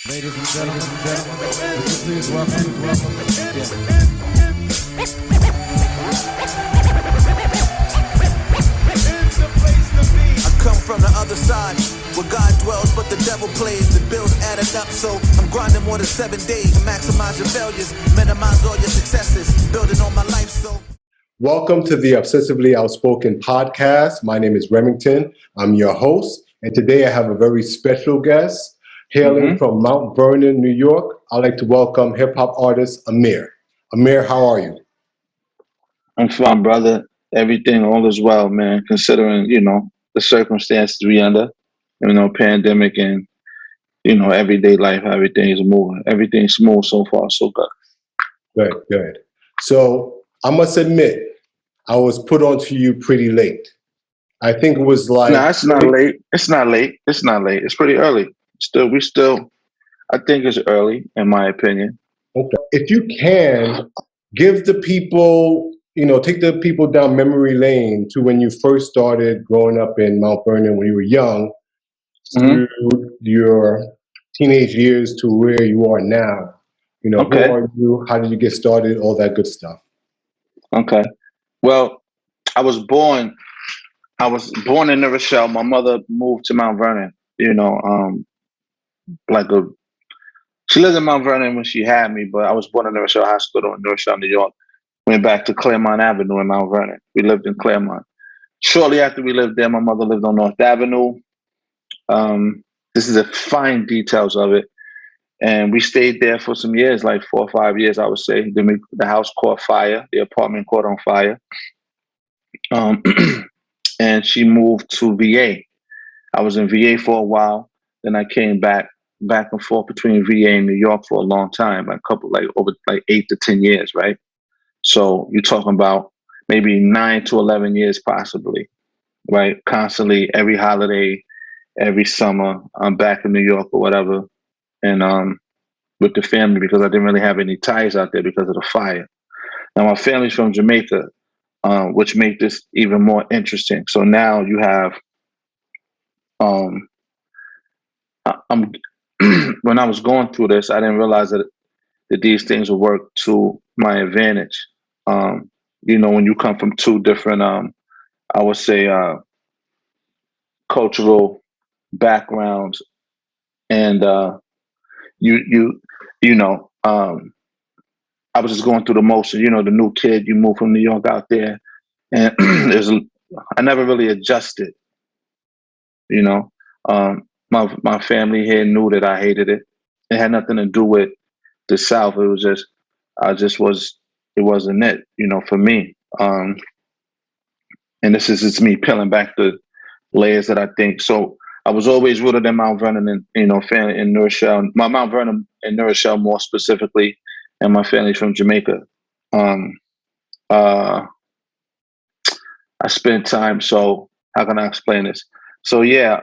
Ladies and gentlemen, would you please welcome. I come from the other side, where God dwells, but the devil plays. The bills added up, so I'm grinding more than 7 days to maximize your failures, minimize all your successes, building on my life. So, welcome to the Obsessively Outspoken Podcast. My name is Remington. I'm your host, and today I have a very special guest. Hailing from Mount Vernon, New York, I'd like to welcome hip-hop artist AMMXR. AMMXR, how are you? I'm fine, brother. Everything, all is well, man, considering, the circumstances we under, pandemic and, everyday life, everything is moving. Everything's smooth so far, so good. Good. So I must admit, I was put onto you pretty late. I think it was like... No, it's not late. It's not late. It's pretty early. I think it's early, in my opinion. Okay. If you can, give the people, take the people down memory lane to when you first started growing up in Mount Vernon when you were young, through your teenage years to where you are now. Okay. Who are you? How did you get started? All that good stuff. Okay. Well, I was born in New Rochelle. My mother moved to Mount Vernon, she lives in Mount Vernon when she had me, but I was born in New Rochelle Hospital in New Rochelle, New York. Went back to Claremont Avenue in Mount Vernon. We lived in Claremont. Shortly after we lived there, my mother lived on North Avenue. This is the fine details of it. And we stayed there for some years, like 4 or 5 years, I would say. Then the house caught fire. The apartment caught on fire. And she moved to VA. I was in VA for a while. Then I came back and forth between VA and New York for a long time, over 8 to 10 years, right? So you're talking about maybe 9 to 11 years possibly, right? Constantly, every holiday, every summer, I'm back in New York or whatever, and with the family because I didn't really have any ties out there because of the fire. Now my family's from Jamaica, which made this even more interesting. So now you have, when I was going through this, I didn't realize that these things would work to my advantage. When you come from two different, I would say, cultural backgrounds, and I was just going through the motion. The new kid, you move from New York out there, and I never really adjusted. My family here knew that I hated it. It had nothing to do with the South. It was just, it wasn't it, for me. And this is just me peeling back the layers that I think. So I was always rooted in Mount Vernon and, family in New Rochelle, my Mount Vernon and New Rochelle more specifically, and my family's from Jamaica. I spent time, so how can I explain this? So yeah,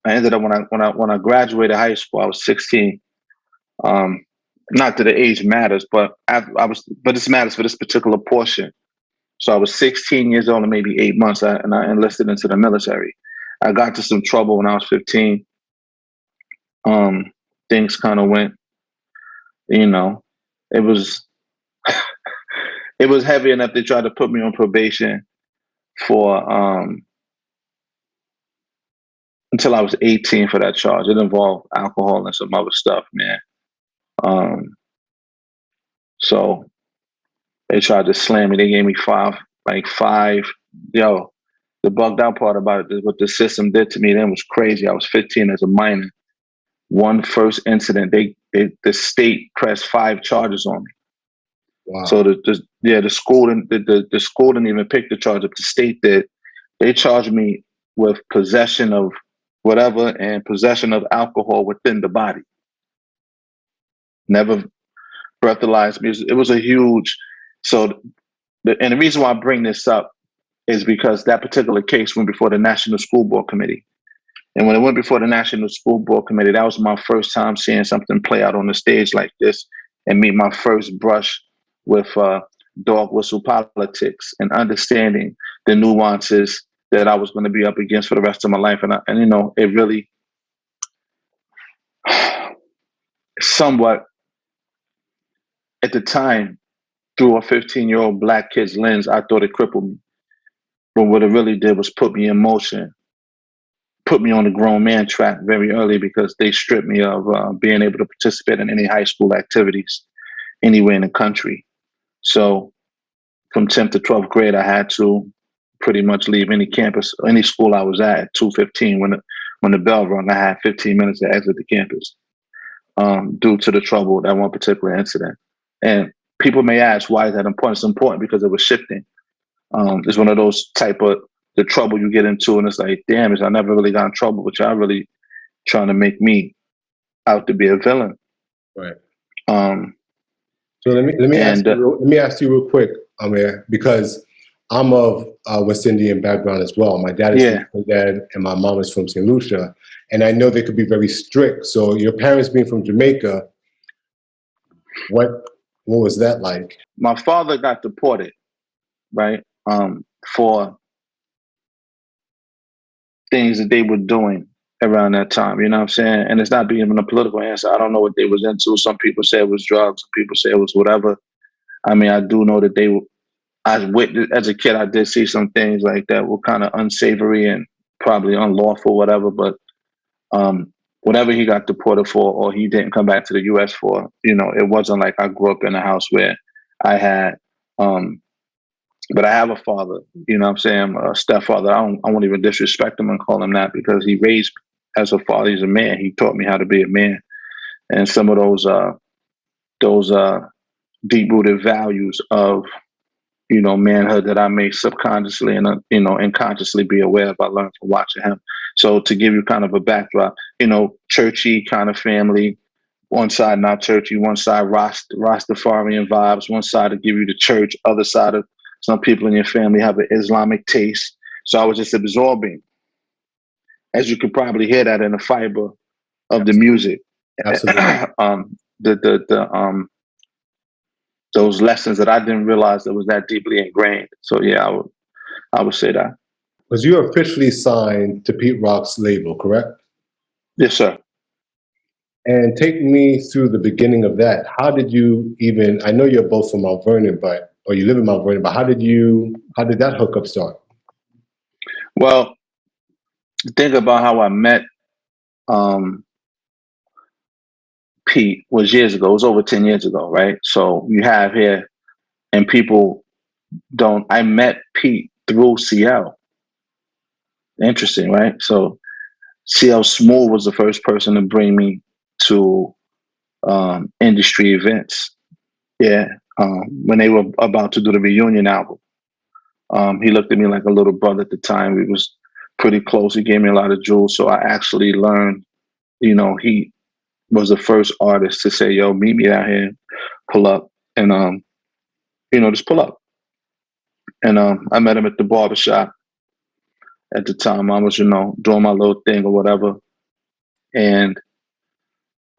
I ended up when I graduated high school, I was 16. Not that the age matters, but but this matters for this particular portion. So I was 16 years old and maybe 8 months, and I enlisted into the military. I got to some trouble when I was 15. Things kind of went, it was it was heavy enough. They tried to put me on probation for until I was 18 for that charge. It involved alcohol and some other stuff, man. So they tried to slam me. They gave me five. Yo, the bugged out part about it, what the system did to me then was crazy. I was 15 as a minor. One first incident, the state pressed 5 charges on me. Wow. So the school didn't even pick the charge up. The state did. They charged me with possession of whatever and possession of alcohol within the body. Never breathalyzed me. It was a huge. So, and the reason why I bring this up is because that particular case went before the National School Board Committee. And when it went before the National School Board Committee, that was my first time seeing something play out on the stage like this and meet my first brush with dog whistle politics and understanding the nuances that I was going to be up against for the rest of my life. And it really, somewhat, at the time, through a 15-year-old black kid's lens, I thought it crippled me. But what it really did was put me in motion, put me on the grown man track very early, because they stripped me of being able to participate in any high school activities anywhere in the country. So from 10th to 12th grade, I had to pretty much leave any campus, any school I was at 2:15. When the bell rang, I had 15 minutes to exit the campus due to the trouble, that one particular incident. And people may ask, why is that important? It's important because it was shifting. It's one of those type of the trouble you get into, and it's like, damn, I never really got in trouble, but y'all really trying to make me out to be a villain. Right. So let me ask you real quick, Amir, because I'm of West Indian background as well. My dad is from Trinidad and my mom is from St. Lucia, and I know they could be very strict. So your parents being from Jamaica, what was that like? My father got deported, right, for things that they were doing around that time, you know what I'm saying? And it's not being even a political answer. I don't know what they was into. Some people say it was drugs, some people say it was whatever. I mean, I do know that they were, as a kid, I did see some things like that were kind of unsavory and probably unlawful, whatever, but whatever he got deported for, or he didn't come back to the US for, you know, it wasn't like I grew up in a house where I had, but I have a father, you know what I'm saying, a stepfather. I won't even disrespect him and call him that, because he raised me as a father. He's a man. He taught me how to be a man. And some of those deep-rooted values of, you know, manhood that I may subconsciously and, you know, unconsciously be aware of, I learned from watching him. So to give you kind of a backdrop, you know, churchy kind of family, one side not churchy, one side Rastafarian vibes, one side to give you the church, other side of some people in your family have an Islamic taste. So I was just absorbing, as you could probably hear that in the fiber of the music. Absolutely. Those lessons that I didn't realize that was that deeply ingrained. So yeah, I would say that. Was you officially signed to Pete Rock's label, correct? Yes, sir. And take me through the beginning of that. How did you even, I know you're both from Mount Vernon, or you live in Mount Vernon, but how did that hookup start? Well, think about how I met Pete was years ago. It was over 10 years ago, right? So you have here, and people I met Pete through CL. Interesting, right? So CL Smooth was the first person to bring me to industry events. Yeah. When they were about to do the reunion album. He looked at me like a little brother at the time. We was pretty close. He gave me a lot of jewels. So I actually learned, you know, he was the first artist to say, yo, meet me out here, pull up, and, you know, just pull up. And I met him at the barbershop. At the time, I was, you know, doing my little thing or whatever. And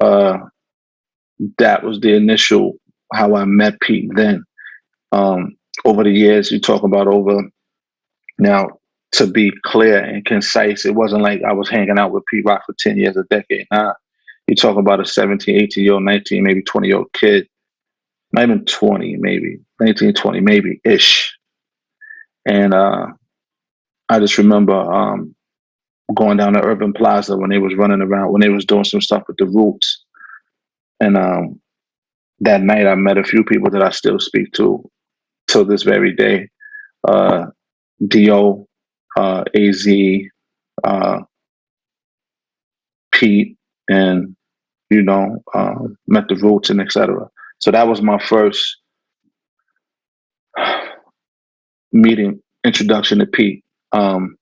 that was the initial, how I met Pete then. Over the years, you talk about now, to be clear and concise, it wasn't like I was hanging out with Pete Rock for 10 years, a decade. Nah, you talk about a 17, 18-year-old, 19, maybe 20-year-old kid, not even 20, maybe 19, 20, maybe ish. And I just remember going down to Urban Plaza when they was running around, when they was doing some stuff with the Roots. And that night I met a few people that I still speak to till this very day. Dio, AZ, Pete, and, you know, met the Roots and etc. So that was my first introduction to Pete.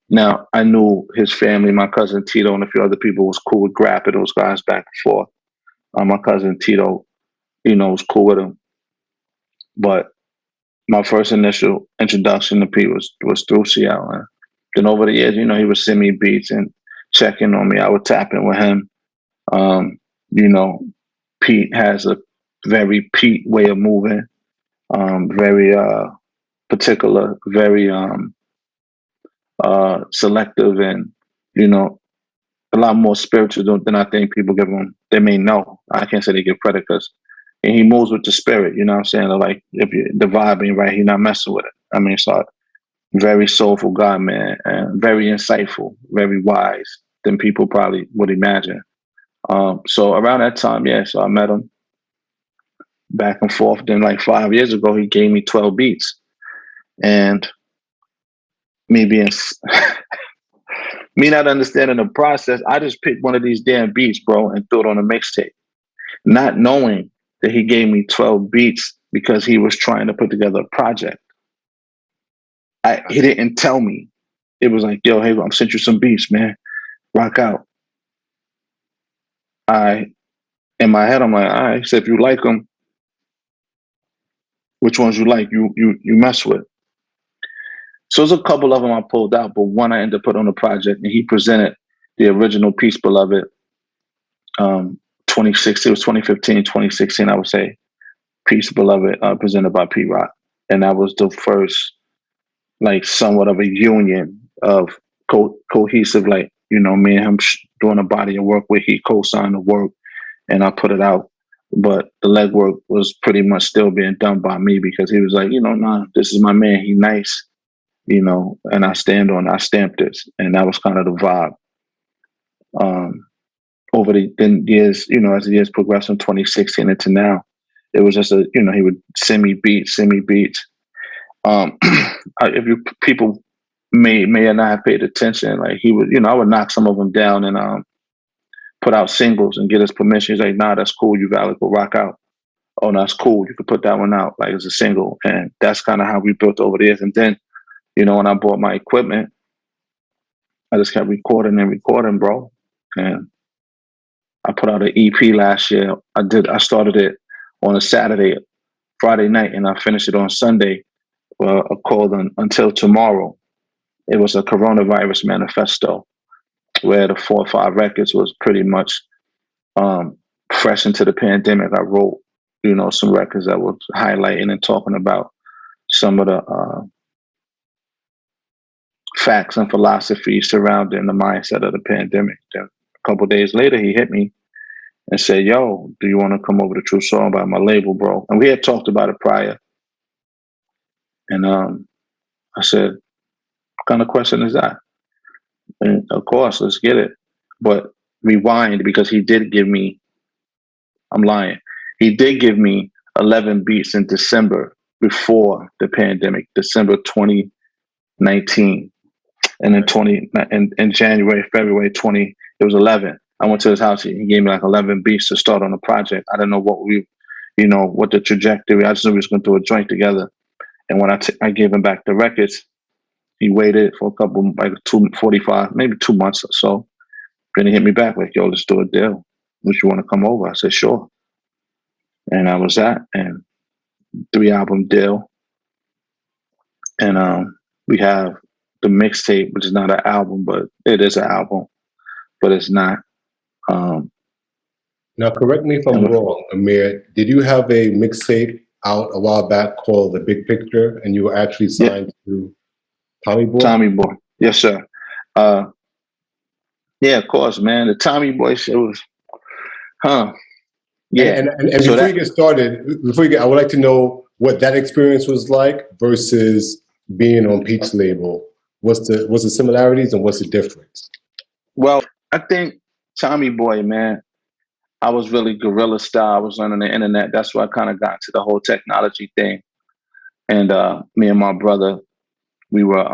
Now I knew his family, my cousin Tito and a few other people was cool with Grappa, those guys back and forth. My cousin Tito, you know, was cool with him. But my first initial introduction to Pete was through CL. And then over the years, you know, he would send me beats and check in on me. I would tap in with him. You know, Pete has a very Pete way of moving, very particular, very selective, and, you know, a lot more spiritual than I think people give him they may know. I can't say they give credit because he moves with the spirit, you know what I'm saying? Like, if the vibe ain't right, he's not messing with it. I mean, so very soulful guy, man, and very insightful, very wise than people probably would imagine. So around that time, yeah, so I met him back and forth. Then like 5 years ago, he gave me 12 beats. And me being, me not understanding the process, I just picked one of these damn beats, bro, and threw it on a mixtape. Not knowing that he gave me 12 beats because he was trying to put together a project. He didn't tell me. It was like, yo, hey, I'm sent you some beats, man. Rock out. In my head, I'm like, all right, so if you like them, which ones you like, you mess with. So there's a couple of them I pulled out, but one I ended up putting on the project, and he presented the original Peace Beloved. 2016, it was 2015, 2016, I would say. Peace Beloved, presented by P Rock. And that was the first, like, somewhat of a union of cohesive, like, you know, me and him doing a body of work where he co-signed the work and I put it out. But the legwork was pretty much still being done by me because he was like, you know, nah, this is my man. He nice, you know, and I stamped this. And that was kind of the vibe. Over the years, you know, as the years progressed from 2016 into now, it was just he would send me beats. If people may or not have paid attention, like he would, you know, I would knock some of them down and put out singles and get his permission. He's like, nah, that's cool. You valid, go rock out. Oh, no, that's cool. You could put that one out like as a single. And that's kind of how we built over the years. And then, you know, when I bought my equipment, I just kept recording, bro. And I put out an EP last year. I started it on a Friday night, and I finished it on Sunday, called Until Tomorrow. It was a coronavirus manifesto where the 4 or 5 records was pretty much fresh into the pandemic. I wrote, you know, some records that were highlighting and talking about some of the facts and philosophies surrounding the mindset of the pandemic. Then a couple of days later, he hit me and said, yo, do you want to come over to Tru Soul by my label, bro? And we had talked about it prior. And I said, what kind of question is that? And of course, let's get it. But rewind, because he did give me, I'm lying, he did give me 11 beats in December before the pandemic, December 2019. And then in January, February 20, it was 11. I went to his house. He gave me like 11 beats to start on the project. I didn't know what the trajectory. I just knew we was going to do a joint together. And when I gave him back the records, he waited for a couple, like 245, maybe 2 months or so. Then he hit me back like, yo, let's do a deal. Would you want to come over? I said, sure. And I was that, and 3-album deal. And we have the mixtape, which is not an album, but it is an album, but it's not. Now, correct me if I'm wrong, Amir. Did you have a mixtape out a while back called The Big Picture, and you were actually signed to Tommy Boy? Tommy Boy, yes, sir. Yeah, of course, man. The Tommy Boy shit was, yeah. And so before you get started, I would like to know what that experience was like versus being on Pete's label. What's the similarities and what's the difference? Well, I think Tommy Boy, man, I was really guerrilla style. I was learning the internet. That's why I kind of got into the whole technology thing. And me and my brother, we were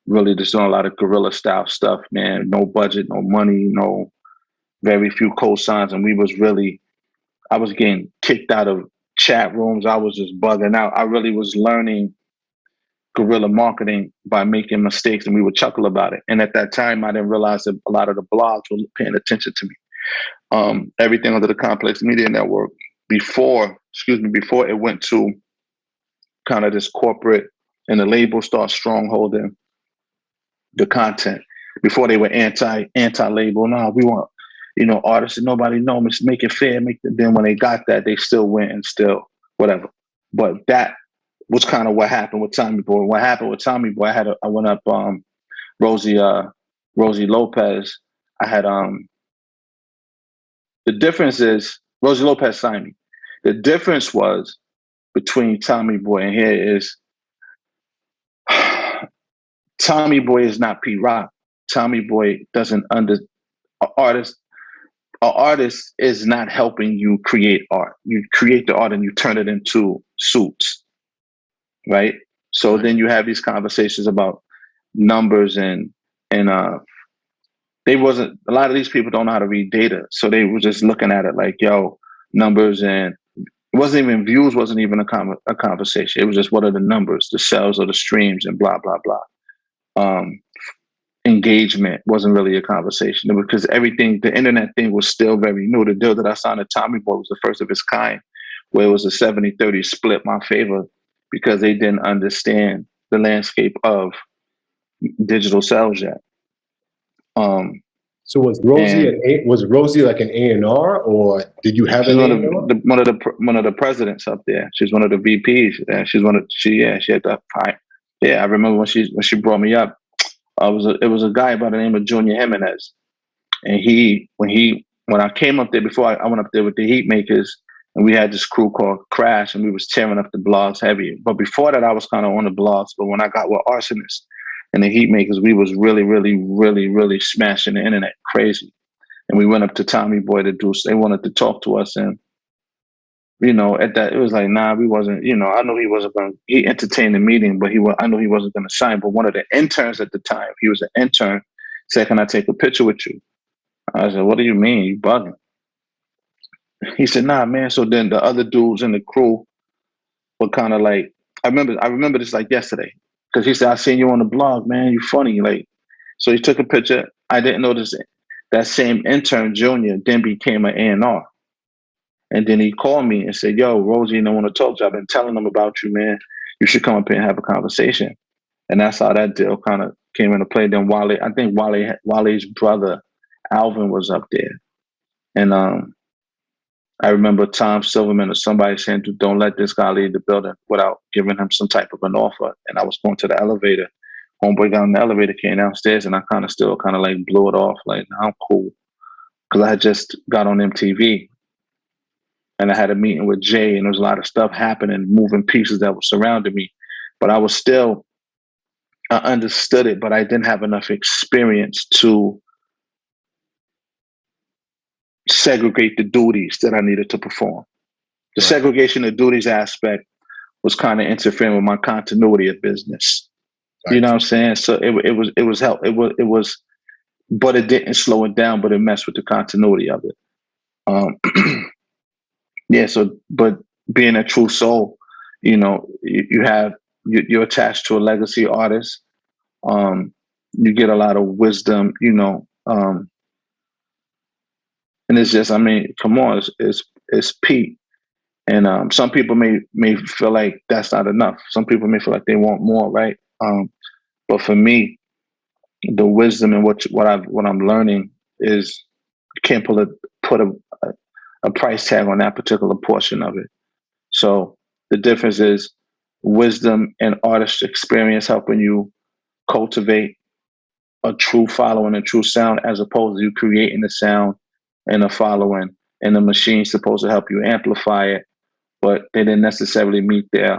really just doing a lot of guerrilla style stuff, man. No budget, no money, no very few cosigns. And I was getting kicked out of chat rooms. I was just bugging out. I really was learning guerrilla marketing by making mistakes, and we would chuckle about it. And at that time, I didn't realize that a lot of the blogs were paying attention to me. Everything under the Complex Media Network before it went to kind of this corporate and the label start strongholding the content. Before they were anti-label. No, we want, artists that nobody knows, make it fair. Then when they got that, they still went and still whatever. But that was kind of what happened with Tommy Boy. What happened with Tommy Boy, I went up Rosie Lopez. I had The difference is Rosie Lopez signed me. The difference was between Tommy Boy and here is Tommy Boy is not P Rock. Tommy Boy doesn't an artist is not helping you create art. You create the art and you turn it into suits, right? So then you have these conversations about numbers and they wasn't, a lot of these people don't know how to read data. So they were just looking at it like, yo, numbers, and it wasn't even views, wasn't even a conversation. It was just what are the numbers, the sales or the streams and blah, blah, blah. Engagement wasn't really a conversation because everything, the internet thing was still very new. The deal that I signed at Tommy Boy was the first of its kind, where it was a 70-30 split my favor because they didn't understand the landscape of digital sales yet. So was Rosie like an A&R, or did you have an A&R? One of the presidents up there. She's one of the VPs. She had that pipe. Yeah, I remember when she brought me up. It was a guy by the name of Junior Jimenez, and when I came up there before I went up there with the Heat Makers, and we had this crew called Crash, and we was tearing up the blogs heavy. But before that, I was kind of on the blogs. But when I got with Arsonist and the Heat Makers, we was really, really, really, really smashing the internet crazy. And we went up to Tommy Boy to do. They wanted to talk to us, and at that, it was like, nah, we wasn't, I know he wasn't going to, he entertained the meeting, but I know he wasn't going to sign. But one of the interns at the time, he was an intern, said, can I take a picture with you? I said, what do you mean? You bugging? He said, nah, man. So then the other dudes in the crew were kind of like, I remember this like yesterday, because he said, I seen you on the blog, man. You funny. Like, so he took a picture. I didn't notice it. That same intern, Junior, then became an A&R. And then he called me and said, yo, Rosie, I want to talk to you. I've been telling them about you, man. You should come up here and have a conversation. And that's how that deal kind of came into play. Then I think Wale's brother, Alvin, was up there. And I remember Tom Silverman or somebody saying, don't let this guy leave the building without giving him some type of an offer. And I was going to the elevator. Homeboy got in the elevator, came downstairs, and I kind of like blew it off. Like, nah, I'm cool. Because I had just got on MTV. And I had a meeting with Jay, and there was a lot of stuff happening, moving pieces that were surrounding me. But I understood it, but I didn't have enough experience to segregate the duties that I needed to perform. The segregation of duties aspect was kind of interfering with my continuity of business. Right. You know what I'm saying? So it was help. It was, but it didn't slow it down, but it messed with the continuity of it. Yeah, so, but being a Tru Soul, you're attached to a legacy artist. You get a lot of wisdom, and it's just, I mean, come on, it's Pete. And some people may feel like that's not enough. Some people may feel like they want more, right? But for me, the wisdom and what I'm learning is you can't put a price tag on that particular portion of it. So the difference is wisdom and artist experience helping you cultivate a true following, a true sound, as opposed to you creating a sound and a following, and the machine's supposed to help you amplify it, but they didn't necessarily meet their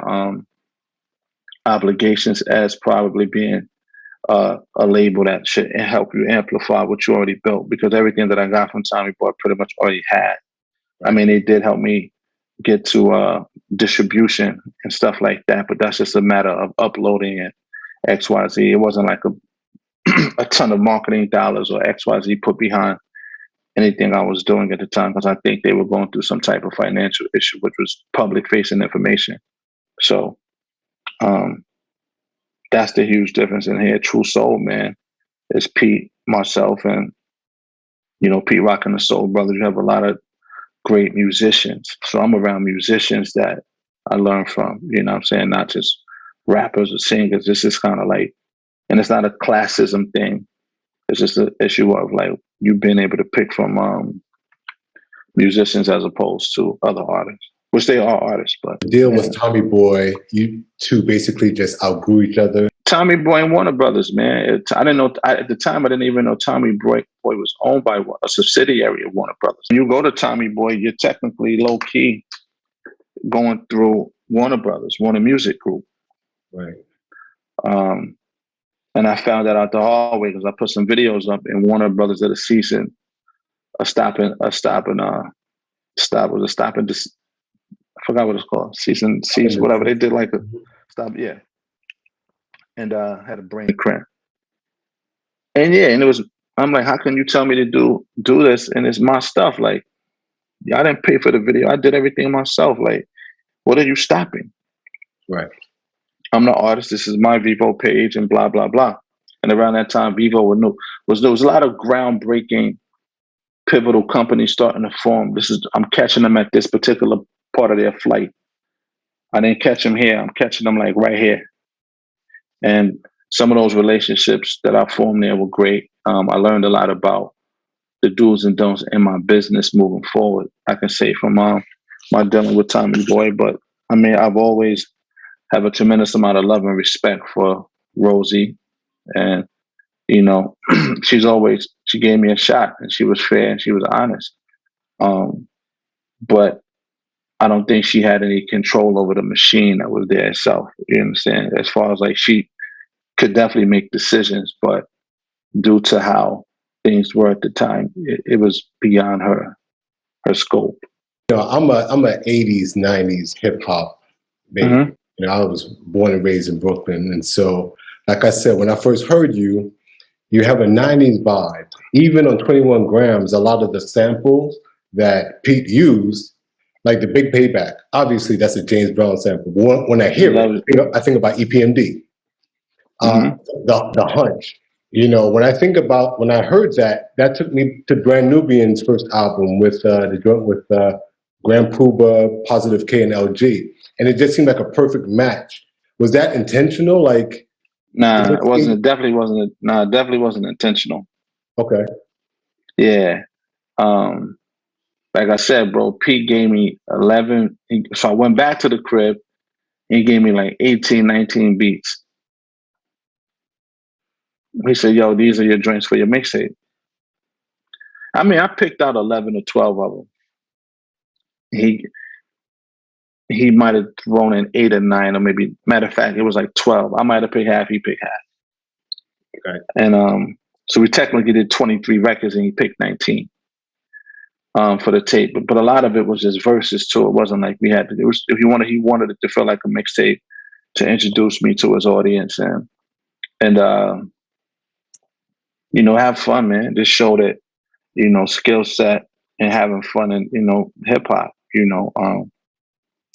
obligations as probably being a label that should help you amplify what you already built, because everything that I got from Tommy Boy pretty much already had. I mean, they did help me get to distribution and stuff like that, but that's just a matter of uploading and XYZ. It wasn't like a ton of marketing dollars or XYZ put behind anything I was doing at the time, because I think they were going through some type of financial issue, which was public-facing information. So that's the huge difference in here. Tru Soul, man, is Pete, myself, and, Pete Rock and the Soul Brothers. You have a lot of great musicians. So I'm around musicians that I learn from, what I'm saying? Not just rappers or singers. This is kind of like, and it's not a classism thing. It's just an issue of like, you being able to pick from musicians as opposed to other artists, which they are artists. But the deal with Tommy Boy, you two basically just outgrew each other. Tommy Boy and Warner Brothers, man. I didn't know at the time. I didn't even know Tommy Boy was owned by a subsidiary of Warner Brothers. When you go to Tommy Boy, you're technically low key going through Warner Brothers, Warner Music Group. Right. And I found that out the hard way because I put some videos up, and Warner Brothers at a season, I forgot what it's called, season, whatever. They did like a stop, yeah. And had a brain cramp. And yeah, and I'm like, how can you tell me to do this? And it's my stuff. Like, I didn't pay for the video. I did everything myself. Like, what are you stopping? Right. I'm the artist. This is my Vivo page and blah, blah, blah. And around that time, Vivo was a lot of groundbreaking, pivotal companies starting to form. I'm catching them at this particular part of their flight. I didn't catch them here. I'm catching them like right here. And some of those relationships that I formed there were great. I learned a lot about the do's and don'ts in my business moving forward. I can say from my dealing with Tommy Boy, but I mean, I've always have a tremendous amount of love and respect for Rosie. And, you know, she gave me a shot, and she was fair and she was honest. But I don't think she had any control over the machine that was there itself. You understand? As far as like, she could definitely make decisions, but due to how things were at the time, it was beyond her scope. You know, I'm a 80s, 90s hip hop baby. Mm-hmm. You know, I was born and raised in Brooklyn. And so, like I said, when I first heard you have a 90s vibe. Even on 21 Grams, a lot of the samples that Pete used, like the Big Payback, obviously that's a James Brown sample. When I hear it, you know, I think about EPMD. The Hunch. You know, when I heard that took me to Brand Nubian's first album with the joint with Grand Puba, Positive K, and LG. And it just seemed like a perfect match. Was that intentional? Like, nah, it wasn't. It definitely wasn't. Nah, it definitely wasn't intentional. Okay. Yeah. Like I said, bro, Pete gave me 11. So I went back to the crib. He gave me like 18, 19 beats. He said, yo, these are your joints for your mixtape. I mean, I picked out 11 or 12 of them. He might have thrown in 8 or 9, or maybe, matter of fact, it was like 12. I might have picked half, he picked half. Okay. And so we technically did 23 records, and he picked 19 for the tape. But a lot of it was just verses too. It wasn't like we had to. It was, if he wanted it to feel like a mixtape to introduce me to his audience and you know, have fun, man. Just show that, you know, skill set and having fun and, you know, hip hop. You know,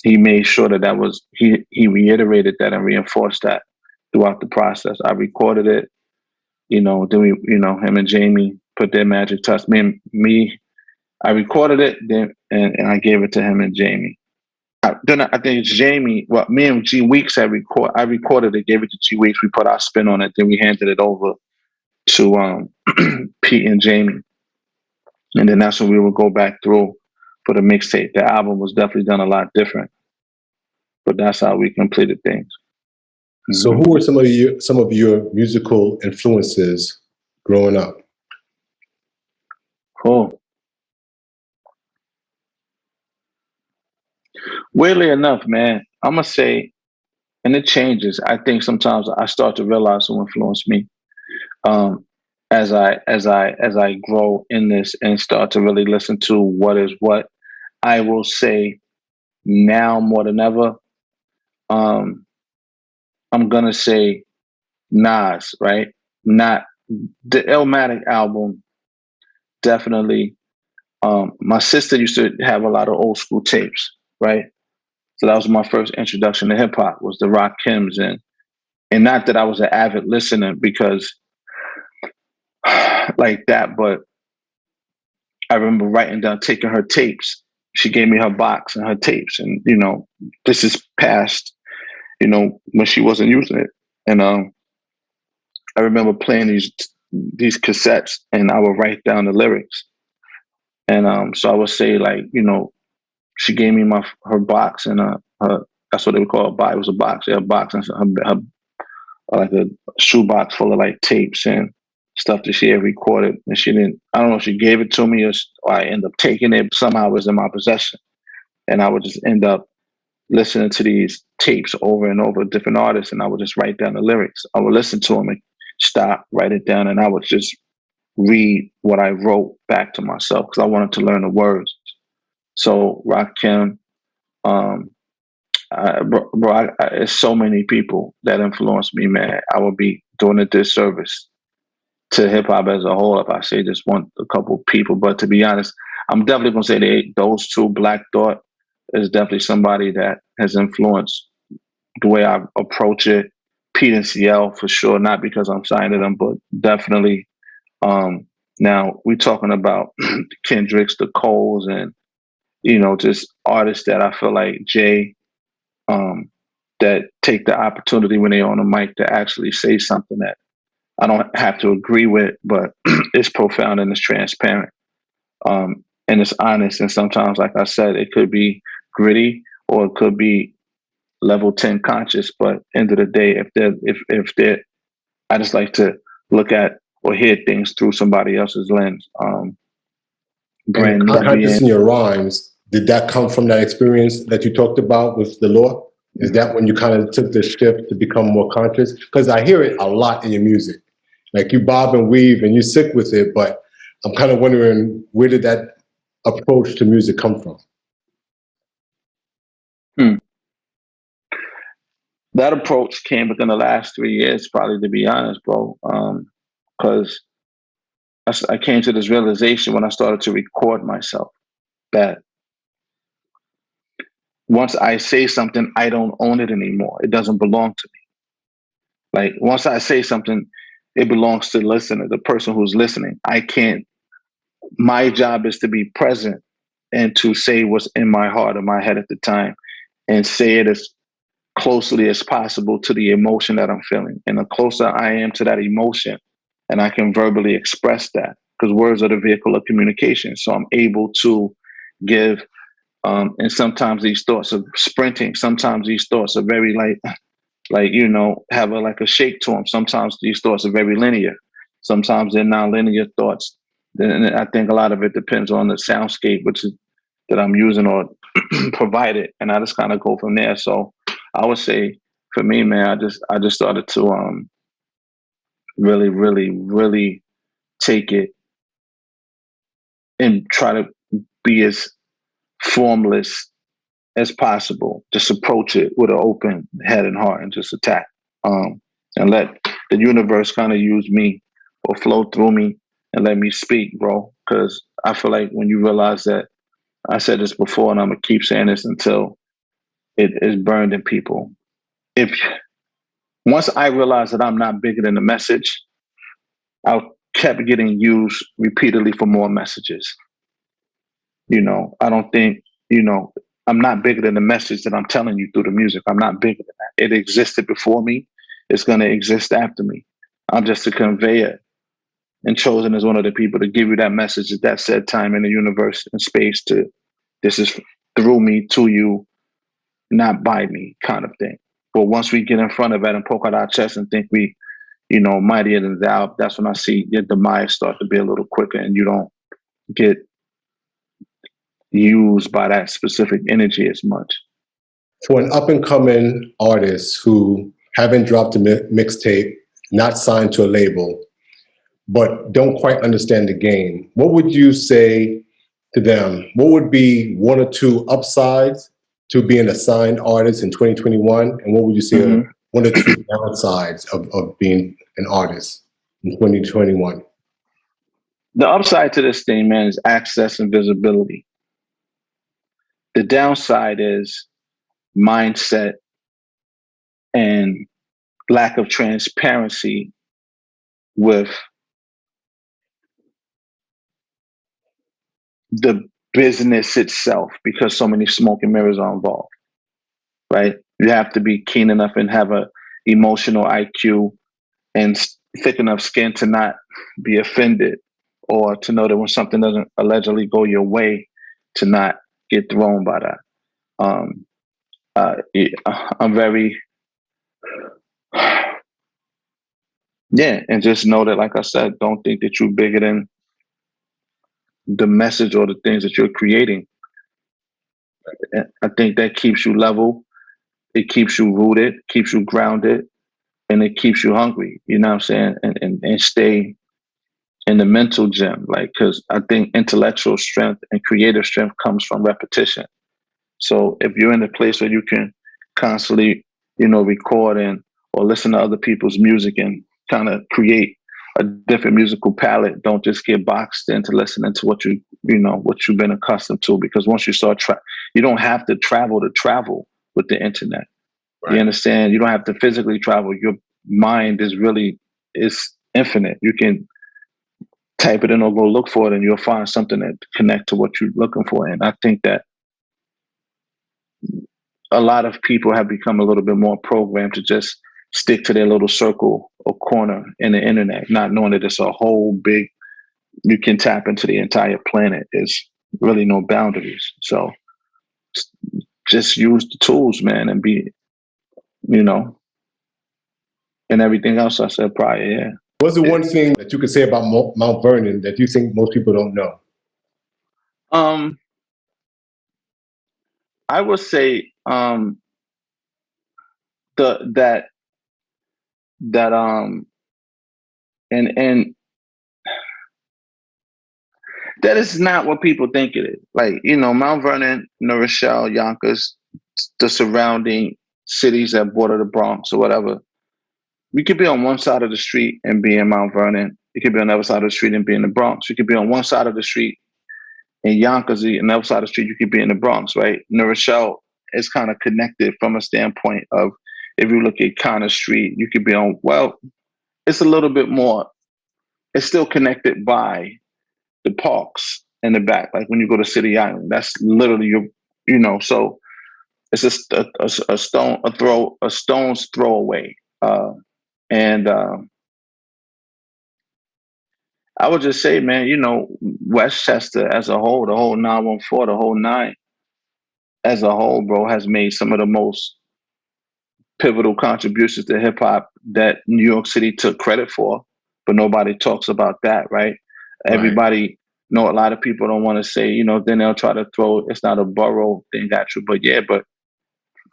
he made sure that was he reiterated that and reinforced that throughout the process. I recorded it, you know, then him and Jamie put their magic touch. Me, I recorded it, then and I gave it to him and Jamie. I think it's Jamie. Well, me and G Weeks I recorded it, gave it to G Weeks. We put our spin on it, then we handed it over to Pete and Jamie, and then that's when we would go back through for the mixtape. The album was definitely done a lot different, but that's how we completed things. So, who were some of your musical influences growing up? Cool. Weirdly enough, man, I'm gonna say, and it changes. I think sometimes I start to realize who influenced me as I grow in this and start to really listen to what is what. I will say now more than ever, I'm gonna say Nas, right? Not the Illmatic album. Definitely. My sister used to have a lot of old school tapes, right? So that was my first introduction to hip hop, was the Rakims, and not that I was an avid listener because like that, but I remember writing down, taking her tapes. She gave me her box and her tapes, and you know, this is past, you know, when she wasn't using it, and I remember playing these cassettes, and I would write down the lyrics, and so I would say, like, you know, she gave me her box and her, that's what they would call a box. It was a box. They had a box and like a shoebox full of like tapes and stuff that she had recorded, and she didn't. I don't know if she gave it to me or I ended up taking it. Somehow it was in my possession, and I would just end up listening to these tapes over and over, different artists, and I would just write down the lyrics. I would listen to them and stop, write it down, and I would just read what I wrote back to myself because I wanted to learn the words. So Rakim, it's so many people that influenced me, man. I would be doing a disservice to hip hop as a whole if I say just one a couple people. But to be honest, I'm definitely gonna say those two. Black Thought is definitely somebody that has influenced the way I approach it. Pete and CL for sure, not because I'm signed to them, but definitely. Now we're talking about Kendricks, the Coles, and just artists that I feel like Jay, that take the opportunity when they're on the mic to actually say something that I don't have to agree with, but it's profound and it's transparent, and it's honest. And sometimes, like I said, it could be gritty or it could be level 10 conscious. But end of the day, if they're, I just like to look at or hear things through somebody else's lens. Brand And new conscious in your rhymes, did that come from that experience that you talked about with the law? Is that when you kind of took the shift to become more conscious? Because I hear it a lot in your music. Like you bob and weave and you sick with it, but I'm kind of wondering, where did that approach to music come from? That approach came within the last 3 years, probably, to be honest, bro. Because I came to this realization when I started to record myself that once I say something, I don't own it anymore. It doesn't belong to me. Like once I say something, it belongs to the listener, the person who's listening. I can't. My job is to be present and to say what's in my heart or my head at the time, and say it as closely as possible to the emotion that I'm feeling. And the closer I am to that emotion, and I can verbally express that, because words are the vehicle of communication. So I'm able to give, and sometimes these thoughts are sprinting. Sometimes these thoughts are very have a shake to them. Sometimes these thoughts are very linear. Sometimes they're non-linear thoughts. And I think a lot of it depends on the soundscape, that I'm using or provided, and I just kind of go from there. So I would say, for me, man, I just started to really, really, really take it and try to be as formless as possible. Just approach it with an open head and heart and just attack, and let the universe kind of use me or flow through me and let me speak, bro. Because I feel like when you realize that, I said this before and I'm gonna keep saying this until it is burned in people. Once I realized that I'm not bigger than the message, I kept getting used repeatedly for more messages. I don't think, I'm not bigger than the message that I'm telling you through the music. I'm not bigger than that. It existed before me. It's going to exist after me. I'm just a conveyor and chosen as one of the people to give you that message at that said time in the universe and space this is through me to you, not by me kind of thing. But once we get in front of it and poke out our chest and think we, mightier than thou, that's when I see your demise start to be a little quicker and you don't get used by that specific energy as much. For an up-and-coming artist who haven't dropped a mixtape, not signed to a label, but don't quite understand the game, what would you say to them? What would be one or two upsides to being a signed artist in 2021? And what would you say are one or two downsides of being an artist in 2021? The upside to this thing, man, is access and visibility. The downside is mindset and lack of transparency with the business itself, because so many smoke and mirrors are involved, right? You have to be keen enough and have a emotional IQ and thick enough skin to not be offended, or to know that when something doesn't allegedly go your way, to not get thrown by that. I'm very, Yeah, and just know that, like I said, don't think that you're bigger than the message or the things that you're creating. I think that keeps you level, it keeps you rooted, keeps you grounded, and it keeps you hungry. You know what I'm saying? And stay in the mental gym, like, because I think intellectual strength and creative strength comes from repetition. So if you're in a place where you can constantly, record or listen to other people's music and kind of create a different musical palette, don't just get boxed into listening to what what you've been accustomed to. Because once you start you don't have to travel with the internet. Right. You understand? You don't have to physically travel. Your mind is infinite. You can type it in or go look for it, and you'll find something that connect to what you're looking for. And I think that a lot of people have become a little bit more programmed to just stick to their little circle or corner in the internet, not knowing that it's a whole big, you can tap into the entire planet. There's really no boundaries. So just use the tools, man, and be, and everything else I said prior, yeah. What's the one thing that you could say about Mount Vernon that you think most people don't know? I would say and that is not what people think it is. Like, Mount Vernon, New Rochelle, Yonkers, the surrounding cities that border the Bronx or whatever. We could be on one side of the street and be in Mount Vernon. You could be on the other side of the street and be in the Bronx. You could be on one side of the street in Yonkers, and the other side of the street, you could be in the Bronx, right? New Rochelle is kind of connected from a standpoint of, if you look at Connor Street, you could be on, it's a little bit more, it's still connected by the parks in the back. Like when you go to City Island, that's literally so it's just a stone's throw away. And I would just say, man, Westchester as a whole, the whole 914, the whole 9 as a whole, bro, has made some of the most pivotal contributions to hip hop that New York City took credit for, but nobody talks about that, right? Everybody, a lot of people don't want to say, then they'll try to throw, it's not a borough thing at you, but yeah, but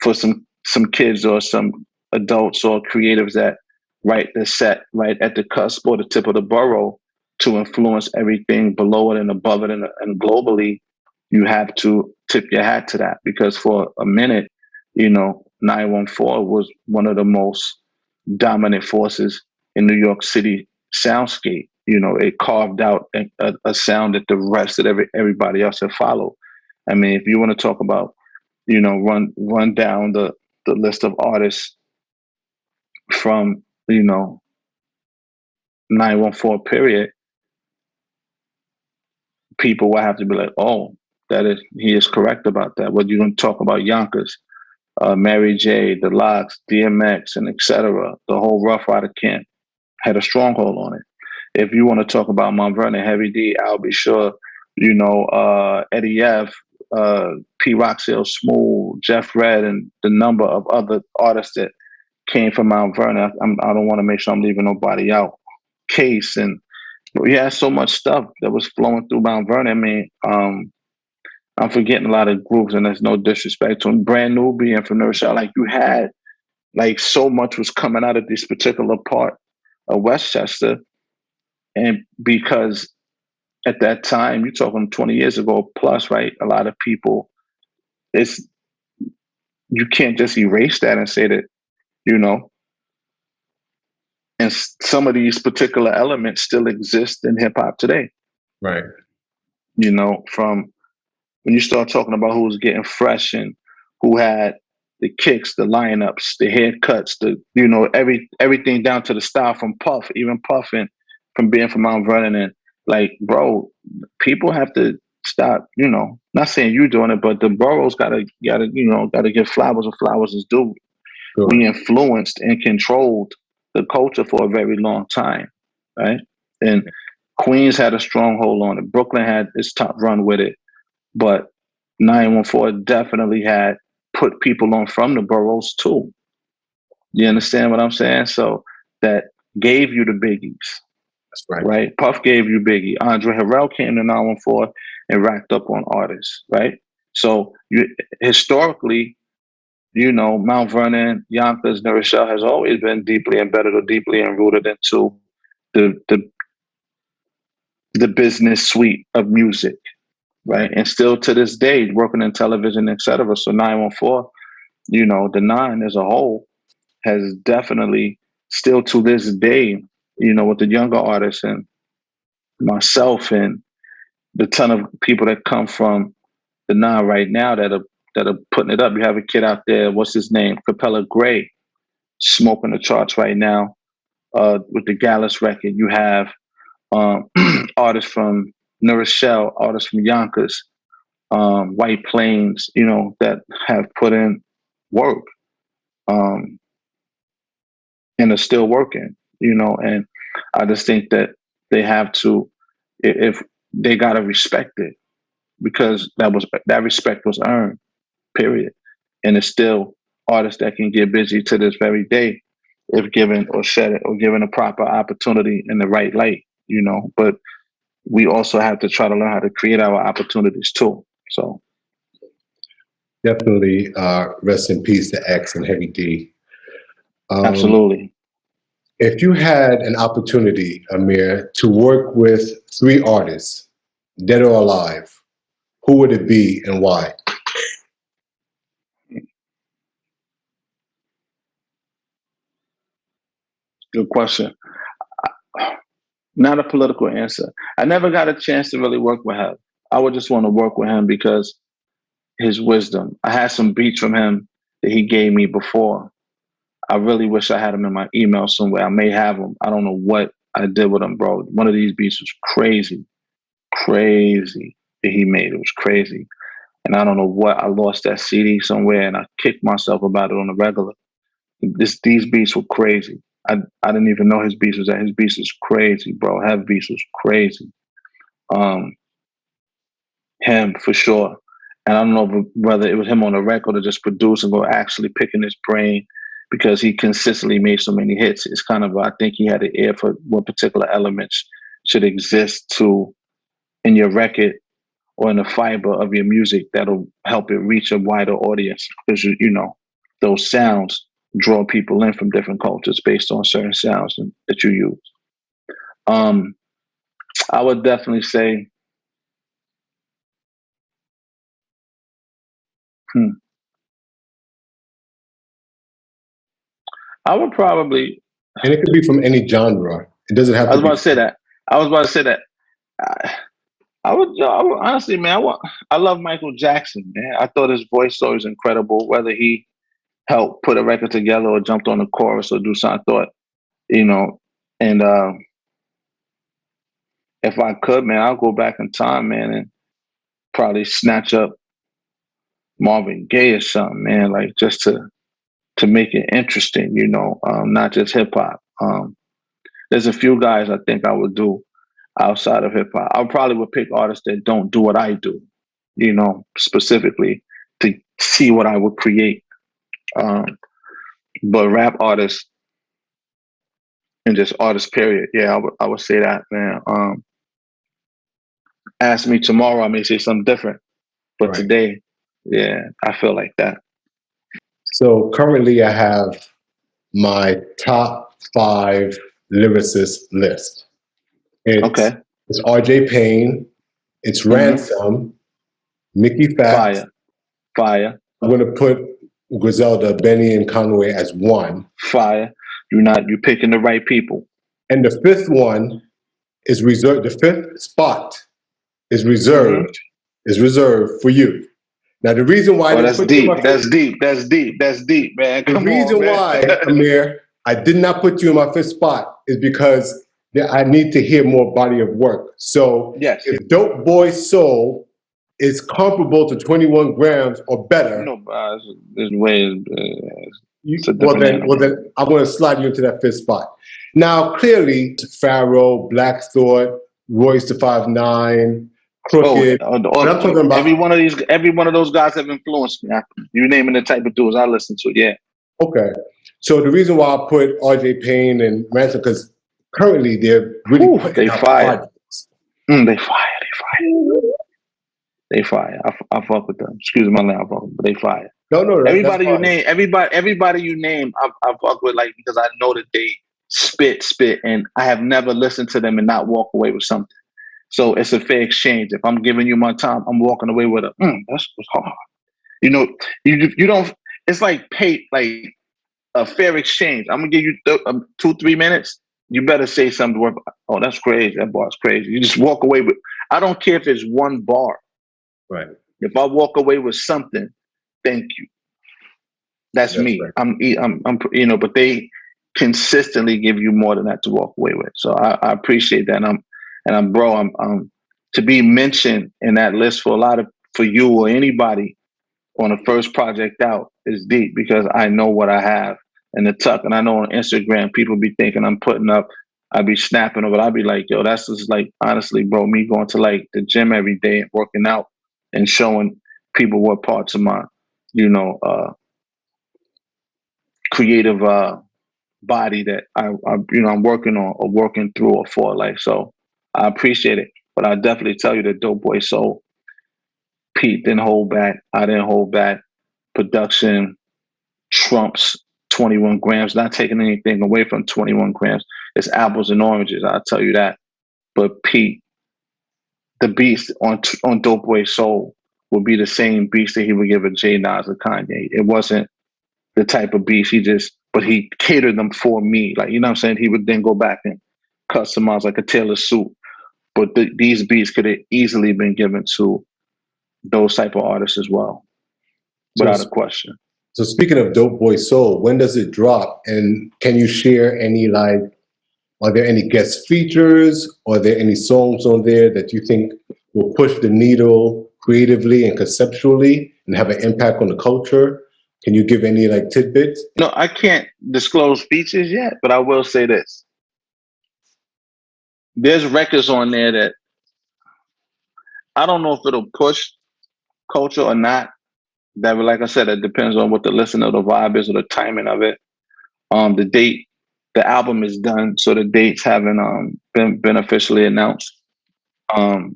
for some kids or some adults or creatives that write the set right at the cusp or the tip of the borough to influence everything below it and above it and globally, you have to tip your hat to that, because for a minute, 914 was one of the most dominant forces in New York City soundscape. It carved out a sound that the rest of everybody else had followed. I mean, if you want to talk about, run down the list of artists from, 914 period, people will have to be like, oh, he is correct about that. What you going to talk about Yonkers, Mary J, The Lox, DMX, and etc. The whole Rough Rider camp had a stronghold on it. If you want to talk about Mount Vernon, Heavy D, I'll be sure, Eddie F, P. Roxelle, Smooth, Jeff Red, and the number of other artists that came from Mount Vernon. I don't want to make sure I'm leaving nobody out. Case, and we had so much stuff that was flowing through Mount Vernon. I mean, I'm forgetting a lot of groups, and there's no disrespect to them. Brand New being from New Rochelle, like you had, like so much was coming out of this particular part of Westchester. And because at that time, you're talking 20 years ago plus, right? A lot of people, you can't just erase that and say that, and some of these particular elements still exist in hip hop today. Right. From when you start talking about who was getting fresh and who had the kicks, the lineups, the haircuts, everything down to the style from Puff, even Puff and from being from Mount Vernon. And like, bro, people have to stop, not saying you doing it, but the boroughs gotta give flowers what flowers is due. Sure. We influenced and controlled the culture for a very long time, right? And Queens had a stronghold on it. Brooklyn had its top run with it, but 914 definitely had put people on from the boroughs too. You understand what I'm saying? So that gave you the Biggies, That's right. right? Puff gave you Biggie. Andre Harrell came to 914 and racked up on artists, right? So historically, Mount Vernon, Yonkers, New Rochelle has always been deeply embedded or deeply enrooted into the business suite of music, right? And still to this day, working in television, etc. So 914, the nine as a whole has definitely still to this day, with the younger artists and myself and the ton of people that come from the nine right now that are putting it up. You have a kid out there, what's his name? Capella Gray, smoking the charts right now with the Gallus record. You have artists from New Rochelle, artists from Yonkers, White Plains, that have put in work and are still working, and I just think that they have to, if they got to respect it, because that respect was earned, period. And it's still artists that can get busy to this very day if given or said it or given a proper opportunity in the right light, but we also have to try to learn how to create our opportunities too. So definitely rest in peace to X and Heavy D. Absolutely. If you had an opportunity, Amir, to work with 3 artists, dead or alive, who would it be and why? Good question. Not a political answer. I never got a chance to really work with him. I would just want to work with him because his wisdom. I had some beats from him that he gave me before. I really wish I had them in my email somewhere. I may have them. I don't know what I did with them, bro. One of these beats was crazy that he made. It was crazy. And I don't know what, I lost that CD somewhere and I kicked myself about it on the regular. These beats were crazy. I didn't even know his beats was that. His beats was crazy, bro. Heavy beats was crazy. Him for sure. And I don't know whether it was him on the record or just producing or actually picking his brain, because he consistently made so many hits. It's kind of, I think he had an ear for what particular elements should exist in your record or in the fiber of your music that'll help it reach a wider audience. Because, those sounds draw people in from different cultures based on certain sounds that you use. I would definitely say, I would probably, and it could be from any genre. It doesn't have to be. I was about to say that. I would honestly, man, I love Michael Jackson, man. I thought his voice always incredible, whether he helped put a record together or jumped on the chorus or do something. I thought, and if I could, man, I'll go back in time, man, and probably snatch up Marvin Gaye or something, man, like just to make it interesting, not just hip hop. There's a few guys I think I would do outside of hip hop. I probably would pick artists that don't do what I do, specifically to see what I would create. But rap artists and just artists, period. Yeah, I would say that, man. Ask me tomorrow, I may say something different. But right. Today, yeah, I feel like that. So currently I have my top 5 lyricists list. It's RJ Payne, it's Ransom, Mickey Fax. Fire. I'm gonna put Griselda, Benny, and Conway as 1. Fire. You're picking the right people. And the 5th one is reserved. The 5th spot is reserved. Is reserved for you. Now the reason why that's deep, man. The reason why, Amir, I did not put you in my 5th spot is because I need to hear more body of work. So if Dope Boy Soul is comparable to 21 grams or better, there's ways. Well then I'm going to slide you into that 5th spot. Now clearly, Pharaoh, Black Thought, Royce the 5'9", Crooked. I'm talking about every one of those guys have influenced me. You naming the type of dudes I listen to, yeah. Okay, So the reason why I put RJ Payne and Ransom, because currently they're really putting out projects. They fire. I fuck with them. Excuse my language, but they fire. No, everybody you name, everybody you name, I fuck with, like, because I know that they spit, and I have never listened to them and not walk away with something. So it's a fair exchange. If I'm giving you my time, I'm walking away with that's hard. You know, you don't. It's like a fair exchange. I'm gonna give you 2-3 minutes. You better say something worth. Oh, that's crazy. That bar's crazy. You just walk away with. I don't care if it's one bar. Right. If I walk away with something, thank you. That's me. Right. I'm but they consistently give you more than that to walk away with. So I appreciate that. And I'm to be mentioned in that list for you or anybody on the first project out is deep, because I know what I have in the tuck. And I know on Instagram, people be thinking I'm putting up, I be snapping over. I be like, yo, that's just like, honestly, bro, me going to like the gym every day and working out and showing people what parts of my, creative body that I'm working on or working through or for. Like, so I appreciate it. But I definitely tell you that Dope Boy Soul, Pete didn't hold back. I didn't hold back. Production trumps 21 grams. Not taking anything away from 21 grams. It's apples and oranges, I'll tell you that. But Pete, the beast on Dope Boy Soul would be the same beast that he would give a J Nas or Kanye. It wasn't the type of beast but he catered them for me. Like, you know what I'm saying? He would then go back and customize like a tailored suit. But these beats could have easily been given to those type of artists as well, without a question. So speaking of Dope Boy Soul, when does it drop? And can you share any, are there any guest features? Are there any songs on there that you think will push the needle creatively and conceptually and have an impact on the culture? Can you give any tidbits? No, I can't disclose features yet, but I will say this. There's records on there that I don't know if it'll push culture or not. That, like I said, it depends on what the listener, the vibe is, or the timing of it. The date, the album is done, so the dates haven't been officially announced. We're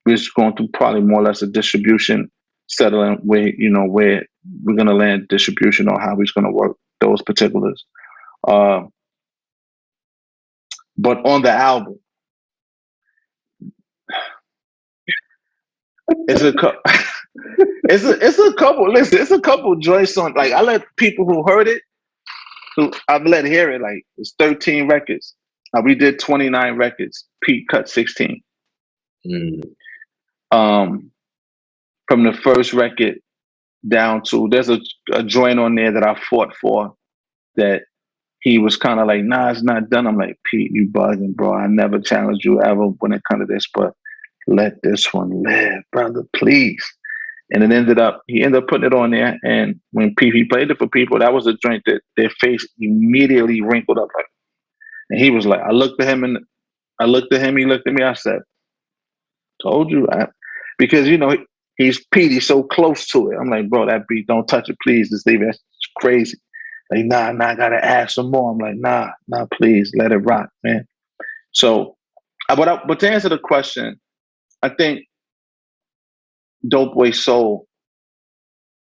just going through probably more or less a distribution, settling where we're gonna land distribution on how we're gonna work those particulars. But on the album, it's a couple. Listen, it's a couple joints on. Like, I let people who heard it, I've let hear it. Like, it's 13 records. We did 29 records. Pete cut 16. From the first record down to, there's a joint on there that I fought for that he was kind of like, nah, it's not done. I'm like, Pete, you bugging, bro. I never challenged you ever when it comes to this, but let this one live, brother, please. And he ended up putting it on there. And when he played it for people, that was a joint that their face immediately wrinkled up. And he was like, I looked at him, he looked at me. I said, told you. Because, he's Pete, he's so close to it. I'm like, bro, that beat, don't touch it, please. Just leave it. That's crazy. Like, nah, I gotta add some more. I'm like, nah, please, let it rock, man. So, but to answer the question, I think Dope Boy Soul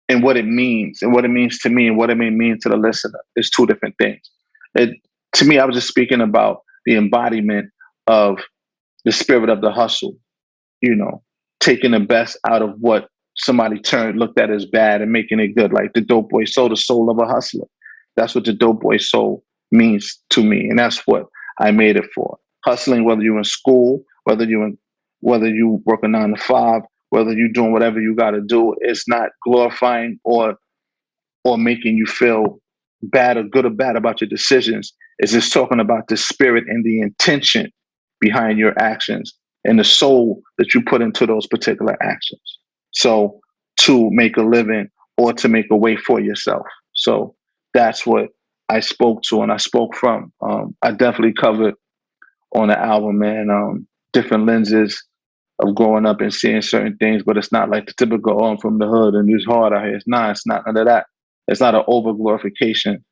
and what it means to me and what it may mean to the listener is two different things. To me, I was just speaking about the embodiment of the spirit of the hustle, taking the best out of what somebody looked at as bad and making it good. Like the Dope Boy Soul, the soul of a hustler. That's what the Dope Boy Soul means to me. And that's what I made it for. Hustling, whether you're in school, whether you work a 9 to 5, whether you're doing whatever you got to do, it's not glorifying or making you feel bad or good or bad about your decisions. It's just talking about the spirit and the intention behind your actions and the soul that you put into those particular actions. So to make a living or to make a way for yourself. So that's what I spoke to and I spoke from. I definitely covered on the album, man, different lenses of growing up and seeing certain things, but it's not like the typical, I'm from the hood and it's hard out here. It's not none of that. It's not an over glorification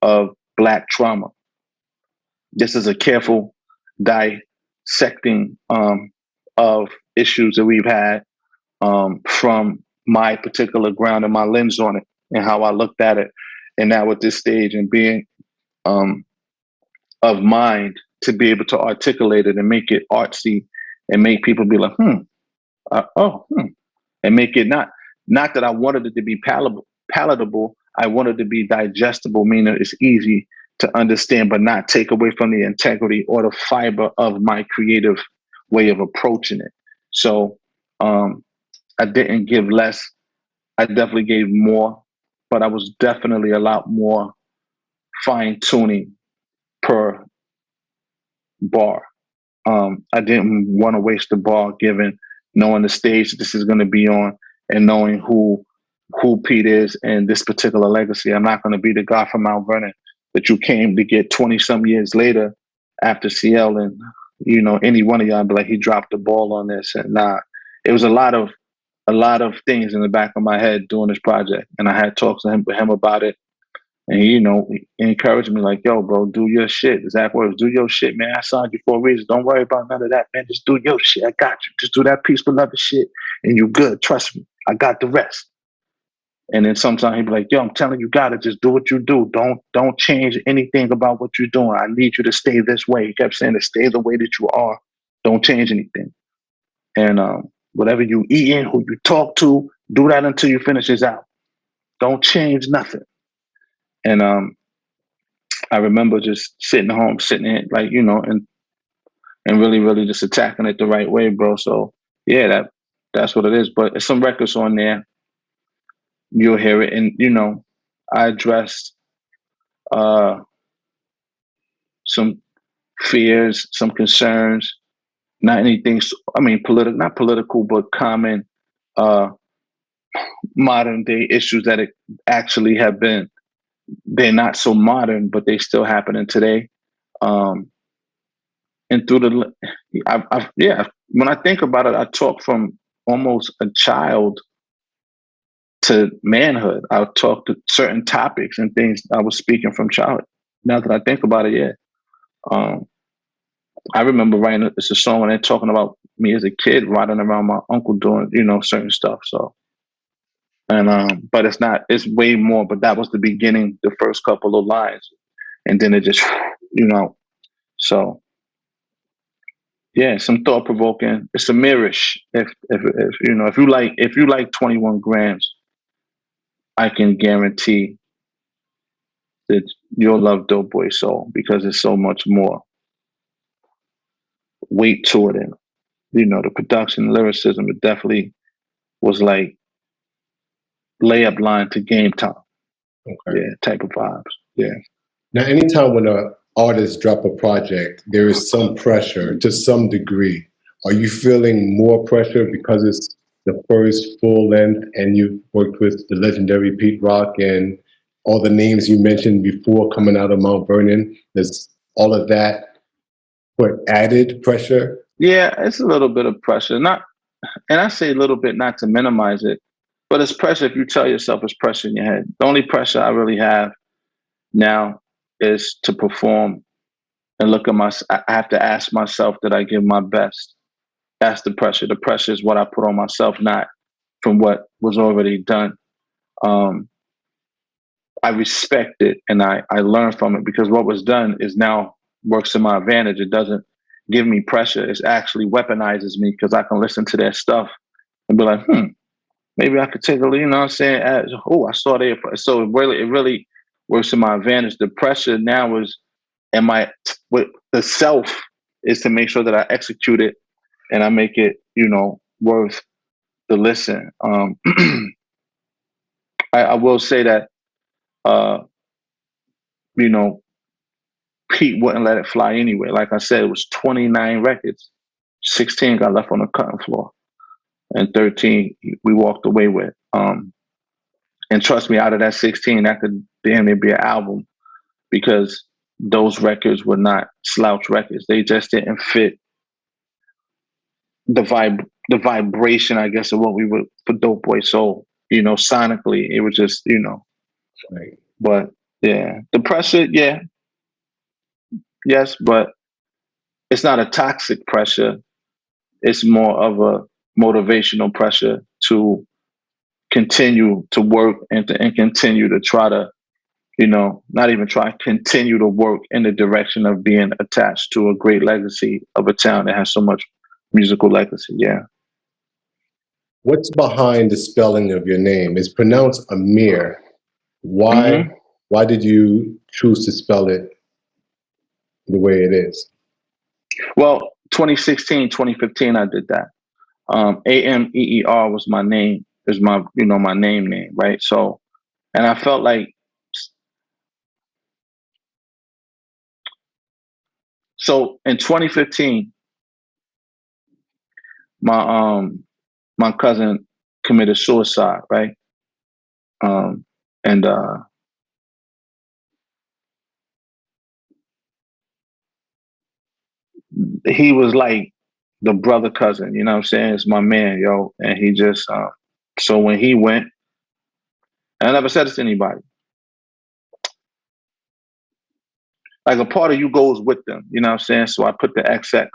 of Black trauma. This is a careful dissecting of issues that we've had from my particular ground and my lens on it and how I looked at it. And now at this stage and being of mind to be able to articulate it and make it artsy and make people be like, and make it not that I wanted it to be palatable. I wanted it to be digestible, meaning it's easy to understand, but not take away from the integrity or the fiber of my creative way of approaching it. So I didn't give less. I definitely gave more, but I was definitely a lot more fine tuning per bar. I didn't want to waste the bar given knowing the stage that this is going to be on and knowing who Pete is and this particular legacy. I'm not going to be the guy from Mount Vernon that you came to get 20 some years later after CL and, you know, any one of y'all be like, he dropped the ball on this. And it was a lot of things in the back of my head doing this project. And I had talks with him about it. And he, you know, he encouraged me like, yo, bro, do your shit. Exact words, do your shit, man. I signed you for a reason. Don't worry about none of that, man. Just do your shit. I got you. Just do that peaceful loving shit and you good. Trust me. I got the rest. And then sometimes he'd be like, yo, I'm telling you, gotta just do what you do. Don't change anything about what you're doing. I need you to stay this way. He kept saying to stay the way that you are. Don't change anything. And whatever you eating, who you talk to, do that until you finish this out. Don't change nothing. And I remember just sitting in, like, you know, and really, really just attacking it the right way, bro. So yeah, that's what it is. But there's some records on there. You'll hear it. And, you know, I addressed some fears, some concerns, not anything, I mean, not political, but common modern day issues that it actually have been. They're not so modern, but they still happening today. And through when I think about it, I talk from almost a child to manhood. I talk to certain topics and things I was speaking from childhood. Now that I think about it, yeah. I remember writing a song and they're talking about me as a kid riding around my uncle doing, you know, certain stuff. So, and but it's way more. But that was the beginning, the first couple of lines, and then it just, you know. So, yeah, some thought provoking. It's a mirrorish. If you know, if you like 21 grams, I can guarantee that you'll love Dope Boy Soul because there's so much more weight to it, and you know, the production, lyricism, it definitely was like layup line to Game Time. Okay. Yeah, type of vibes. Yeah. Now, anytime when an artist drop a project, there is some pressure to some degree. Are you feeling more pressure because it's the first full length and you've worked with the legendary Pete Rock and all the names you mentioned before coming out of Mount Vernon? There's all of that put added pressure? Yeah, it's a little bit of pressure. And I say a little bit not to minimize it, but it's pressure if you tell yourself it's pressure in your head. The only pressure I really have now is to perform and look at I have to ask myself that I give my best. That's the pressure. The pressure is what I put on myself, not from what was already done. I respect it and I learn from it because what was done is now works to my advantage. It doesn't give me pressure. It actually weaponizes me because I can listen to their stuff and be like, maybe I could take a, you know what I'm saying? I saw there. So it really works to my advantage. The pressure now is, with the self is to make sure that I execute it and I make it, you know, worth the listen. I will say that, you know, Pete wouldn't let it fly anyway. Like I said, it was 29 records. 16 got left on the cutting floor. And 13 we walked away with. And trust me, out of that 16, that could damn near be an album because those records were not slouch records. They just didn't fit the vibration, I guess, of what we would for Dope Boy Soul. You know, sonically, it was just, you know. Right. But yeah, the pressure, yeah, yes, but it's not a toxic pressure. It's more of a motivational pressure to continue to work and continue to try to, not even try, continue to work in the direction of being attached to a great legacy of a town that has so much musical legacy. Yeah. What's behind the spelling of your name? It's pronounced AMMXR. Why? Mm-hmm. Why did you choose to spell it the way it is? Well, 2016, 2015, I did that. AMMXR was my name, is my, my name, right? So, and I felt like, so in 2015, my cousin committed suicide, right? And he was like the brother cousin, you know what I'm saying? It's my man, yo. And he just, so when he went, and I never said this to anybody, like a part of you goes with them, you know what I'm saying? So I put the XX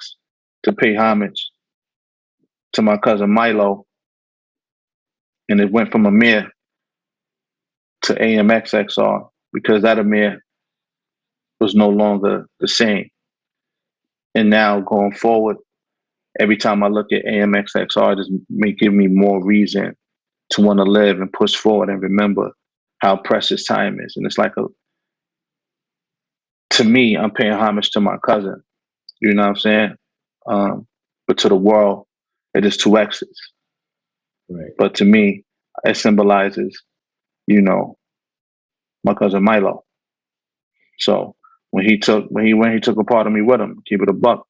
to pay homage to my cousin Milo, and it went from AMMXR to AMXXR because that AMMXR was no longer the same. And now going forward, every time I look at AMXXR, it just may give me more reason to want to live and push forward and remember how precious time is. And it's like to me, I'm paying homage to my cousin, you know what I'm saying? But to the world, it is two X's. Right. But to me, it symbolizes, my cousin Milo. So when he took a part of me with him, keep it a buck.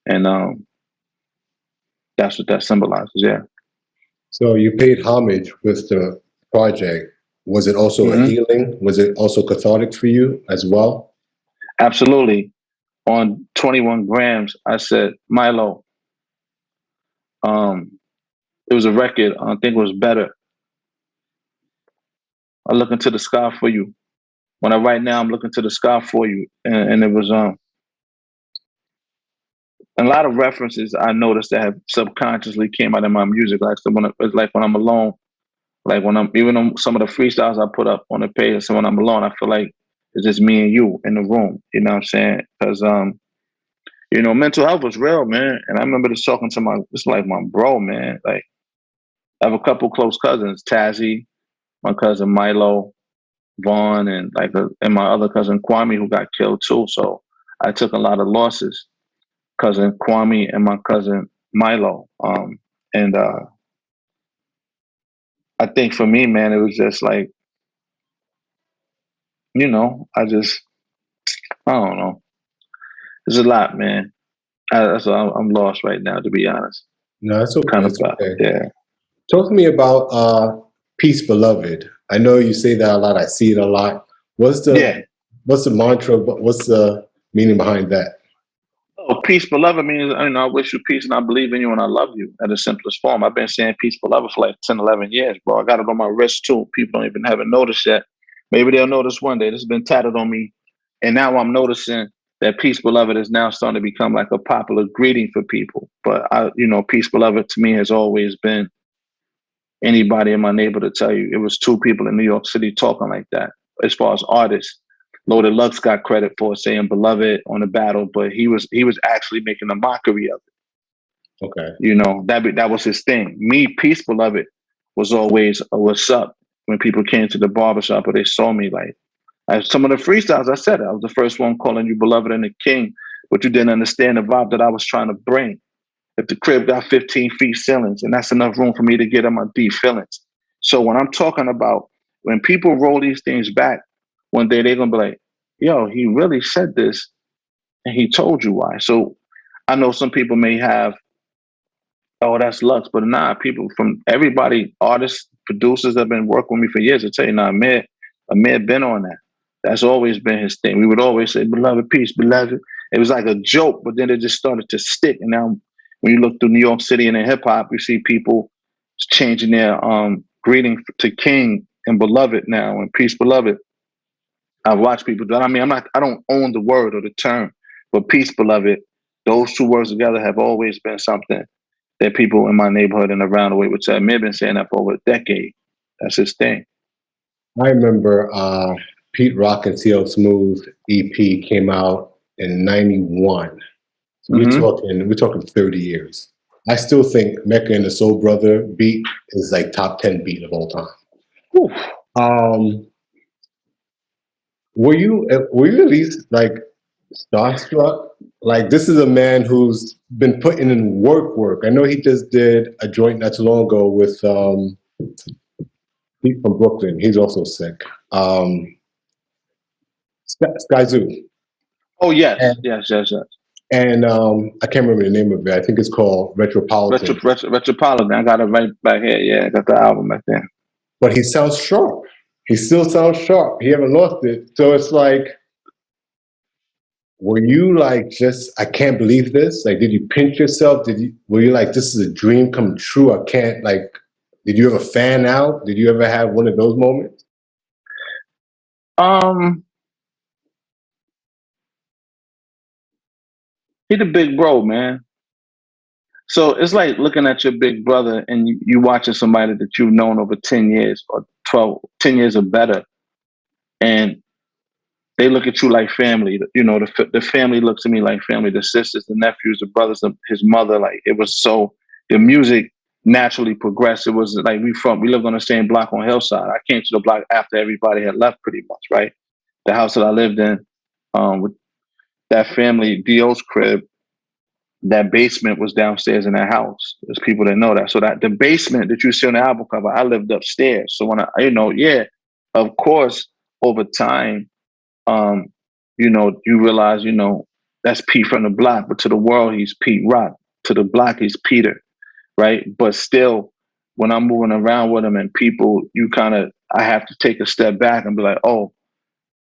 And that's what that symbolizes, yeah. So you paid homage with the project. Was it also a healing? Was it also cathartic for you as well? Absolutely. On 21 grams, I said, Milo, it was a record. I think it was better. I look into the sky for you. When I write now, I'm looking to the sky for you. And it was a lot of references I noticed that have subconsciously came out of my music. Like it's like when I'm alone, like when I'm even on some of the freestyles I put up on the page, so when I'm alone, I feel like it's just me and you in the room. You know what I'm saying? Because mental health was real, man. And I remember just talking to it's like my bro, man. Like I have a couple close cousins, Tazzy, my cousin Milo, Vaughn, and and my other cousin Kwame, who got killed too. So I took a lot of losses. Cousin Kwame and my cousin Milo. And I think for me, man, it was just like, I don't know. There's a lot, man. I'm lost right now, to be honest. No, that's okay. Kind of, It's okay. yeah. Talk to me about Peace Beloved. I know you say that a lot. I see it a lot. What's the mantra? What's the meaning behind that? Oh, peace, beloved means, I wish you peace and I believe in you and I love you at the simplest form. I've been saying peace, beloved for like 10, 11 years, bro. I got it on my wrist too. People haven't noticed yet. Maybe they'll notice one day. This has been tatted on me. And now I'm noticing that peace, beloved is now starting to become like a popular greeting for people. But peace, beloved to me has always been anybody in my neighborhood to tell you. It was two people in New York City talking like that as far as artists. Loaded Lux got credit for saying beloved on the battle, but he was actually making a mockery of it. Okay. That was his thing. Me, peace, beloved, was always a what's up when people came to the barbershop or they saw me. Like some of the freestyles, I said it. I was the first one calling you beloved and the king, but you didn't understand the vibe that I was trying to bring. If the crib got 15 feet ceilings, and that's enough room for me to get in my deep feelings. So when I'm talking about when people roll these things back, one day they're gonna be like, yo, he really said this and he told you why. So I know some people may have, oh, that's Lux, but nah, people from everybody, artists, producers that have been working with me for years, will tell you, nah, Amir been on that. That's always been his thing. We would always say, beloved, peace, beloved. It was like a joke, but then it just started to stick. And now when you look through New York City and in hip hop, you see people changing their greeting to king and beloved now and peace, beloved. I've watched people do it. I mean, I don't own the word or the term, but peace, beloved, those two words together have always been something that people in my neighborhood and around the way would say. May have been saying that for over a decade. That's his thing. I remember Pete Rock and CL Smooth EP came out in '91. So we're talking 30 years. I still think Mecca and the Soul Brother beat is like top 10 beat of all time. Were you at least like starstruck? Like, this is a man who's been putting in work. I know he just did a joint not too long ago with Pete from Brooklyn. He's also sick. Sky Zoo. Oh yes, yes. And I can't remember the name of it. I think it's called Retropolitan. Retropolitan. I got it right back here. Yeah, I got the album back there. But he sounds sharp. He still sounds sharp. He haven't lost it. So it's like, were you like just, I can't believe this? Like, did you pinch yourself? Were you like, this is a dream come true? I can't, like, did you ever fan out? Did you ever have one of those moments? He's a big bro, man. So it's like looking at your big brother and you watching somebody that you've known over 10 years or 10 years or better. And they look at you like family. You know, the family looks at me like family, the sisters, the nephews, the brothers, his mother. Like, it was so, the music naturally progressed. It was like we lived on the same block on Hillside. I came to the block after everybody had left pretty much, right? The house that I lived in, with that family, Dio's crib, that basement was downstairs in that house. There's people that know that. So that the basement that you see on the album cover, I lived upstairs. So when of course, over time, you realize, that's Pete from the block, but to the world, he's Pete Rock. To the block, he's Peter, right? But still, when I'm moving around with him and people, I have to take a step back and be like, oh,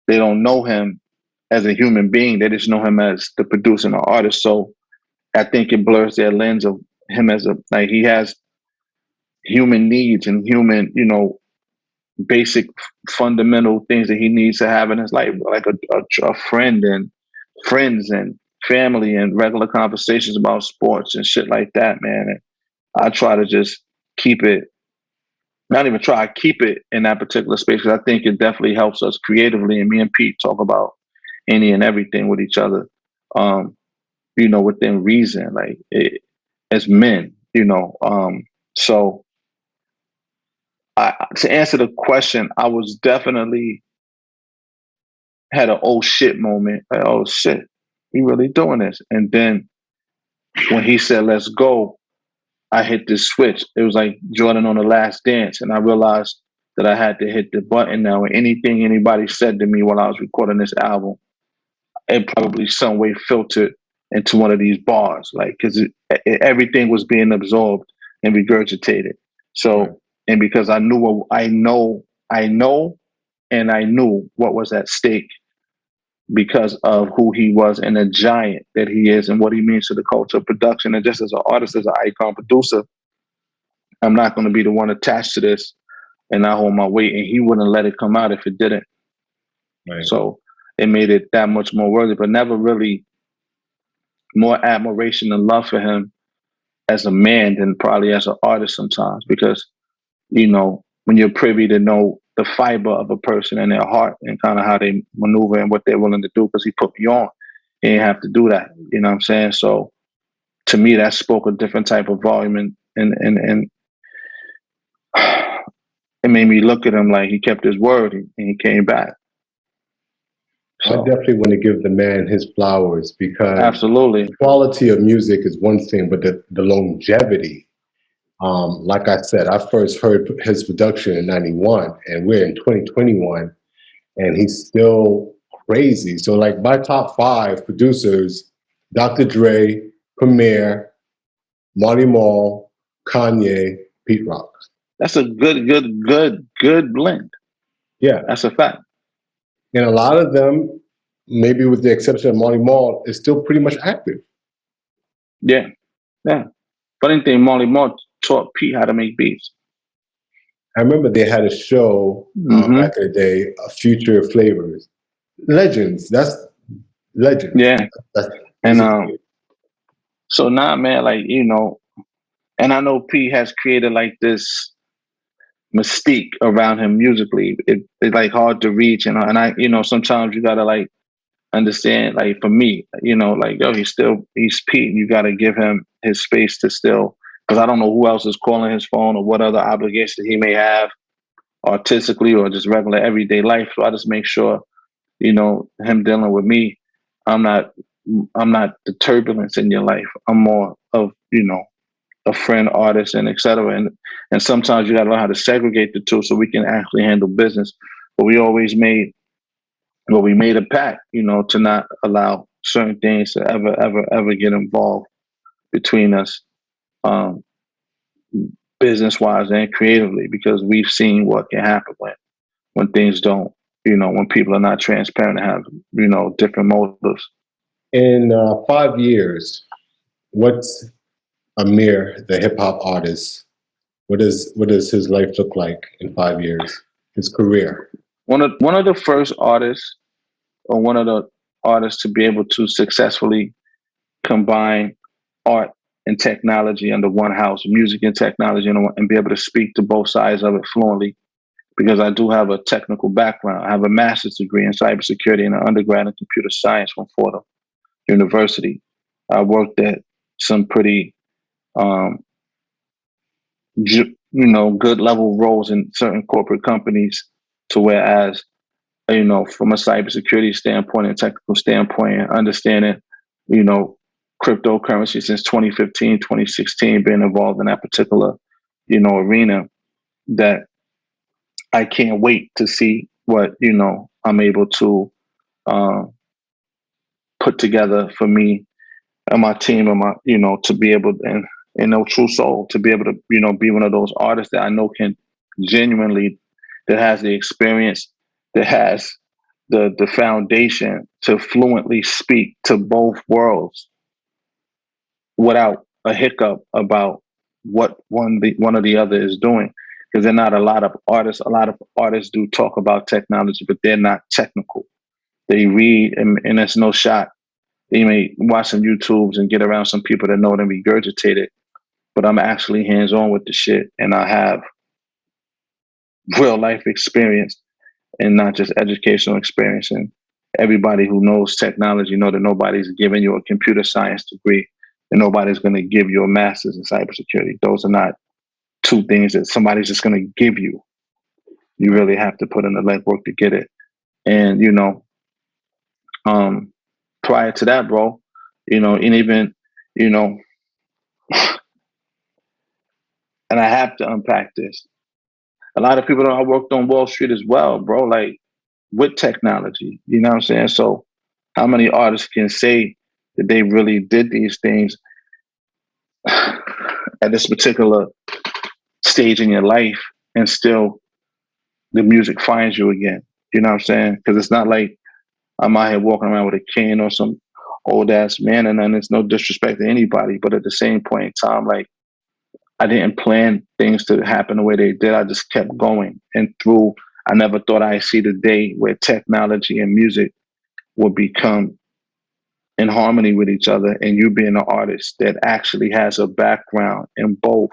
they don't know him as a human being. They just know him as the producer and the artist. So I think it blurs their lens of him as he has human needs and human, basic fundamental things that he needs to have in his life, like a friend and friends and family and regular conversations about sports and shit like that, man. And I try to just keep it in that particular space, because I think it definitely helps us creatively. And me and Pete talk about any and everything with each other, within reason, like as men, so to answer the question, I was definitely had an oh shit moment. Like, oh shit, we really doing this. And then when he said, let's go, I hit this switch. It was like Jordan on The Last Dance. And I realized that I had to hit the button now. And anything anybody said to me while I was recording this album, it probably some way filtered into one of these bars, like, because everything was being absorbed and regurgitated. So, and because I knew what was at stake because of who he was and the giant that he is and what he means to the culture of production. And just as an artist, as an icon producer, I'm not going to be the one attached to this and not hold my weight. And he wouldn't let it come out if it didn't. Right. So it made it that much more worthy, but never really more admiration and love for him as a man than probably as an artist sometimes, because, when you're privy to know the fiber of a person and their heart and kind of how they maneuver and what they're willing to do, because he put me on. He didn't have to do that. You know what I'm saying? So to me, that spoke a different type of volume, and it made me look at him like he kept his word and he came back. So, I definitely want to give the man his flowers, because absolutely, the quality of music is one thing, but the longevity. Like I said, I first heard his production in '91, and we're in 2021, and he's still crazy. So, like, my top 5 producers: Dr. Dre, Premier, Marty Marl, Kanye, Pete Rock. That's a good blend. Yeah, that's a fact. And a lot of them, maybe with the exception of Marty Marl, is still pretty much active. Yeah. Funny thing, Marty Marl taught Pete how to make beats. I remember they had a show back in the day, Future Flavors, legends. That's legends. Yeah. That's, And so now, man, like, you know, and I know P has created like this mystique around him musically. It's like hard to reach, and I, you know, sometimes you gotta like understand, like for me, you know, like, yo, he's Pete. You gotta give him his space to still, because I don't know who else is calling his phone or what other obligations he may have artistically or just regular everyday life. So I just make sure, you know, him dealing with me, I'm not the turbulence in your life. I'm more of, you know, a friend, artist, and etc. And sometimes you gotta learn how to segregate the two so we can actually handle business. But we always made a pact, you know, to not allow certain things to ever get involved between us, business wise and creatively, because we've seen what can happen when things don't, you know, when people are not transparent and have, you know, different motives. In 5 years, what's AMMXR, the hip hop artist? What does his life look like in 5 years? His career. One of the first artists, or one of the artists to be able to successfully combine art and technology under one house, music and technology, and be able to speak to both sides of it fluently. Because I do have a technical background. I have a master's degree in cybersecurity and an undergrad in computer science from Fordham University. I worked at some pretty, you know, good level roles in certain corporate companies, to whereas, you know, from a cybersecurity standpoint and technical standpoint, and understanding, you know, cryptocurrency since 2015, 2016, being involved in that particular, you know, arena, that I can't wait to see what, you know, I'm able to put together for me and my team and my, you know, to be able, and know Tru Soul, to be able to, you know, be one of those artists that I know can genuinely, that has the experience, that has the foundation to fluently speak to both worlds without a hiccup about what one or the other is doing. Because they're not a lot of artists. A lot of artists do talk about technology, but they're not technical. They read, and there's no shot. They may watch some YouTubes and get around some people that know it and regurgitate it. But I'm actually hands-on with the shit, and I have real life experience and not just educational experience. And everybody who knows technology know that nobody's giving you a computer science degree, and nobody's going to give you a master's in cybersecurity. Those are not two things that somebody's just going to give you. You really have to put in the legwork to get it. And, you know, prior to that, bro, you know, and even, you know, and I have to unpack this. A lot of people know I worked on Wall Street as well, bro, like with technology, you know what I'm saying? So how many artists can say that they really did these things at this particular stage in your life, and still the music finds you again? You know what I'm saying? Because it's not like I'm out here walking around with a cane or some old ass man, and then it's no disrespect to anybody, but at the same point in time, like, I didn't plan things to happen the way they did. I just kept going. And I never thought I'd see the day where technology and music would become in harmony with each other. And you being an artist that actually has a background in both,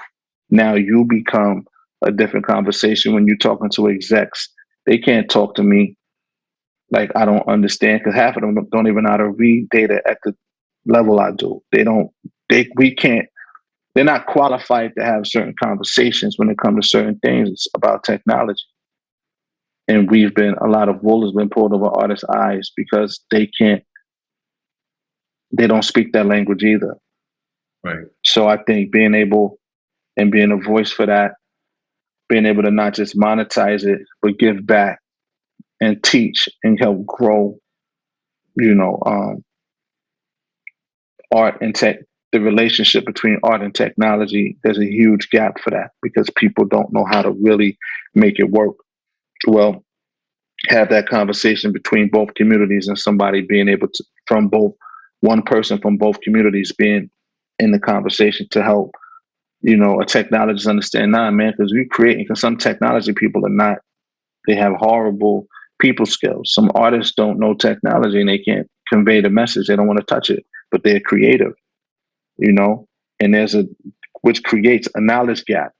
now you become a different conversation when you're talking to execs. They can't talk to me like I don't understand, because half of them don't even know how to read data at the level I do. They're not qualified to have certain conversations when it comes to certain things about technology. And a lot of wool has been pulled over artists' eyes because they don't speak that language either. Right. So I think being able and being a voice for that, being able to not just monetize it, but give back and teach and help grow, you know, art and tech, the relationship between art and technology, there's a huge gap for that because people don't know how to really make it work. Well, have that conversation between both communities, and somebody being able to, one person from both communities being in the conversation to help, you know, a technologist understand, nah, man, because some technology people are not, they have horrible people skills. Some artists don't know technology and they can't convey the message. They don't want to touch it, but they're creative, and which creates a knowledge gap.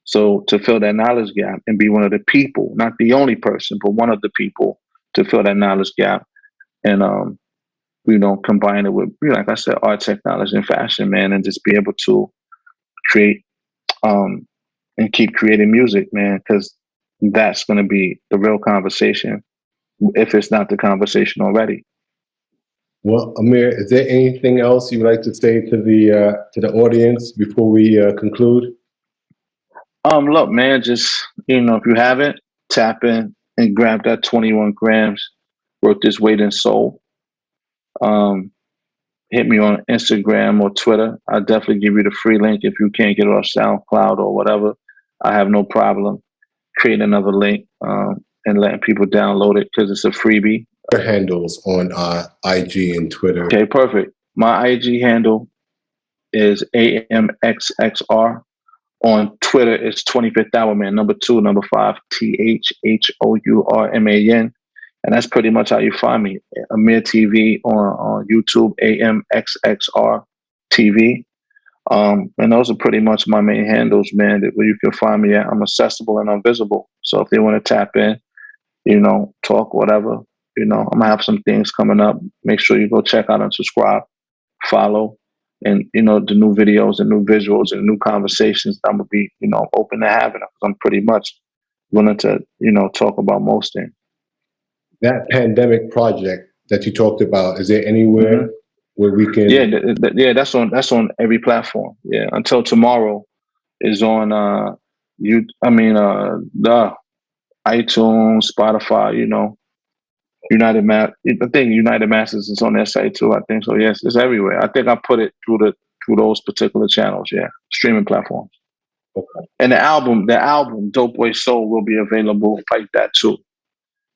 So to fill that knowledge gap and be one of the people, not the only person, but one of the people to fill that knowledge gap, and combine it with, like I said, art, technology, and fashion, man, and just be able to create and keep creating music, man, because that's going to be the real conversation, if it's not the conversation already. Well, Amir, is there anything else you'd like to say to the audience before we conclude? Look, man, just, if you haven't, tap in and grab that 21 grams worth this weight in soul. Hit me on Instagram or Twitter. I'll definitely give you the free link if you can't get it off SoundCloud or whatever. I have no problem creating another link and letting people download it because it's a freebie. Your handles on IG and Twitter. Okay, perfect. My IG handle is AMXXR. On Twitter, it's 25th Hour Man, number 2, number 5, THHOURMAN. And that's pretty much how you find me. Amir TV on YouTube, AMXXR TV. And those are pretty much my main handles, man, where you can find me at. I'm accessible and I'm visible. So if they want to tap in, talk, whatever, I'm going to have some things coming up. Make sure you go check out and subscribe, follow. And, the new videos and new visuals and new conversations I'm going to be, open to having. I'm pretty much willing to, talk about most things. That pandemic project that you talked about, is there anywhere where we can? Yeah, that's on every platform. Yeah, until tomorrow is on the iTunes, Spotify. United Masters is on their site too. I think so. Yes, it's everywhere. I think I put it through those particular channels. Yeah, streaming platforms. Okay. And the album, Dope Boy Soul, will be available like that too.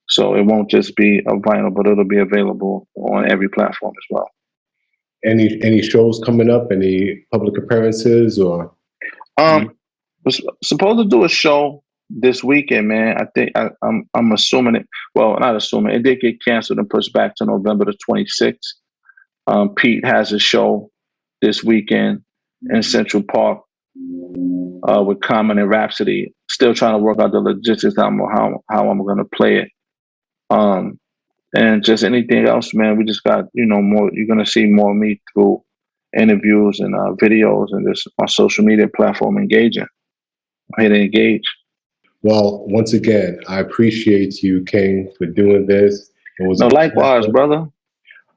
So it won't just be a vinyl, but it'll be available on every platform as well. Any shows coming up? Any public appearances or? Was supposed to do a show this weekend, man. I think I'm assuming it. Well, not assuming it did get canceled and pushed back to November the 26th. Pete has a show this weekend in Central Park with Common and Rhapsody. Still trying to work out the logistics how I'm going to play it. And just anything else, man. We just got more. You're going to see more of me through interviews and videos and just on social media platform engaging. I'm here to engage. Well, once again, I appreciate you, King, for doing this. Likewise, brother.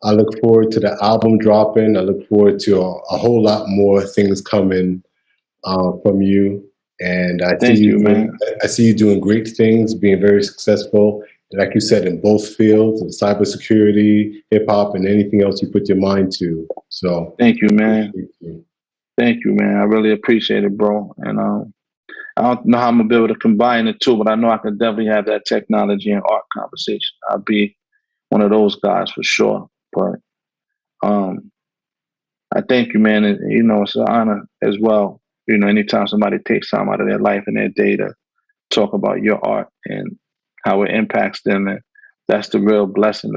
I look forward to the album dropping. I look forward to a whole lot more things coming from you. And I see you doing great things, being very successful. Like you said, in both fields, in cybersecurity, hip hop, and anything else you put your mind to. So thank you, man. Thank you, man. I really appreciate it, bro. And I don't know how I'm gonna be able to combine the two, but I know I can definitely have that technology and art conversation. I'll be one of those guys for sure. But I thank you, man. And, it's an honor as well. Anytime somebody takes time out of their life and their day to talk about your art and how it impacts them, and that's the real blessing,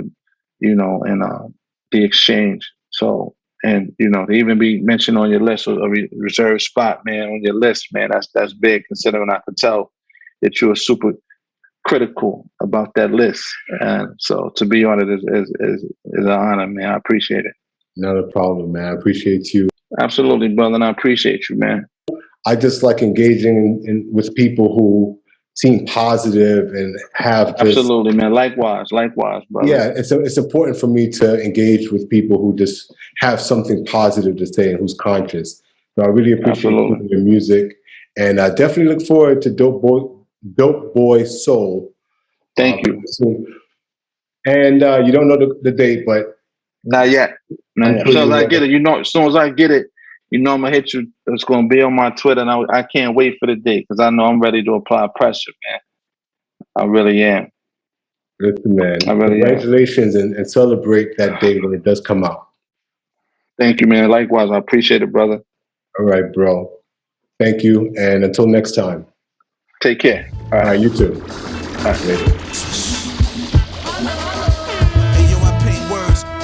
and the exchange. So. And to even be mentioned on your list, or a reserved spot, man, on your list, man, that's big. Considering I could tell that you were super critical about that list, and so to be on it is an honor, man. I appreciate it. Not a problem, man. I appreciate you. Absolutely, brother, and I appreciate you, man. I just like engaging with people who seem positive and have this. Absolutely, man. Likewise, brother. Yeah, it's important for me to engage with people who just have something positive to say and who's conscious. So I really appreciate your music, and I definitely look forward to Dope Boy Soul. Thank you. And you don't know the date, but not yet. As soon as I get it, as soon as I get it, I'm gonna hit you. It's gonna be on my Twitter, and I can't wait for the date because I know I'm ready to apply pressure, man. I really am. Listen, man. I really congratulations and celebrate that day when it does come out. Thank you, man. Likewise, I appreciate it, brother. All right, bro. Thank you, and until next time. Take care. All right, you too. All right, later.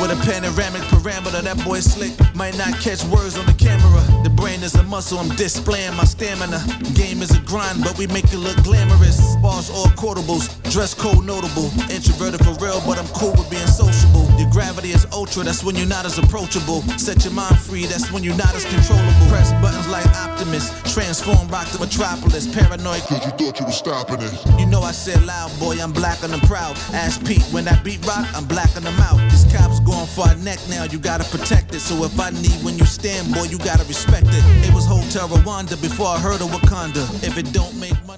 With a panoramic parameter, that boy slick. Might not catch words on the camera. The brain is a muscle, I'm displaying my stamina. Game is a grind, but we make it look glamorous. Bars all quotables, dress code notable. Introverted for real, but I'm cool with being sociable. Your gravity is ultra, that's when you're not as approachable. Set your mind free, that's when you're not as controllable. Press buttons like Optimus, transform rock to metropolis. Paranoid, cause you thought you were stopping it. you know I said loud, boy, I'm black and I'm proud. Ask Pete, when I beat rock, I'm black and I'm out. This cop's going for our neck now, you gotta protect it. So if I need when you stand, boy, you gotta respect it. It was Hotel Rwanda before I heard of Wakanda. If it don't make money...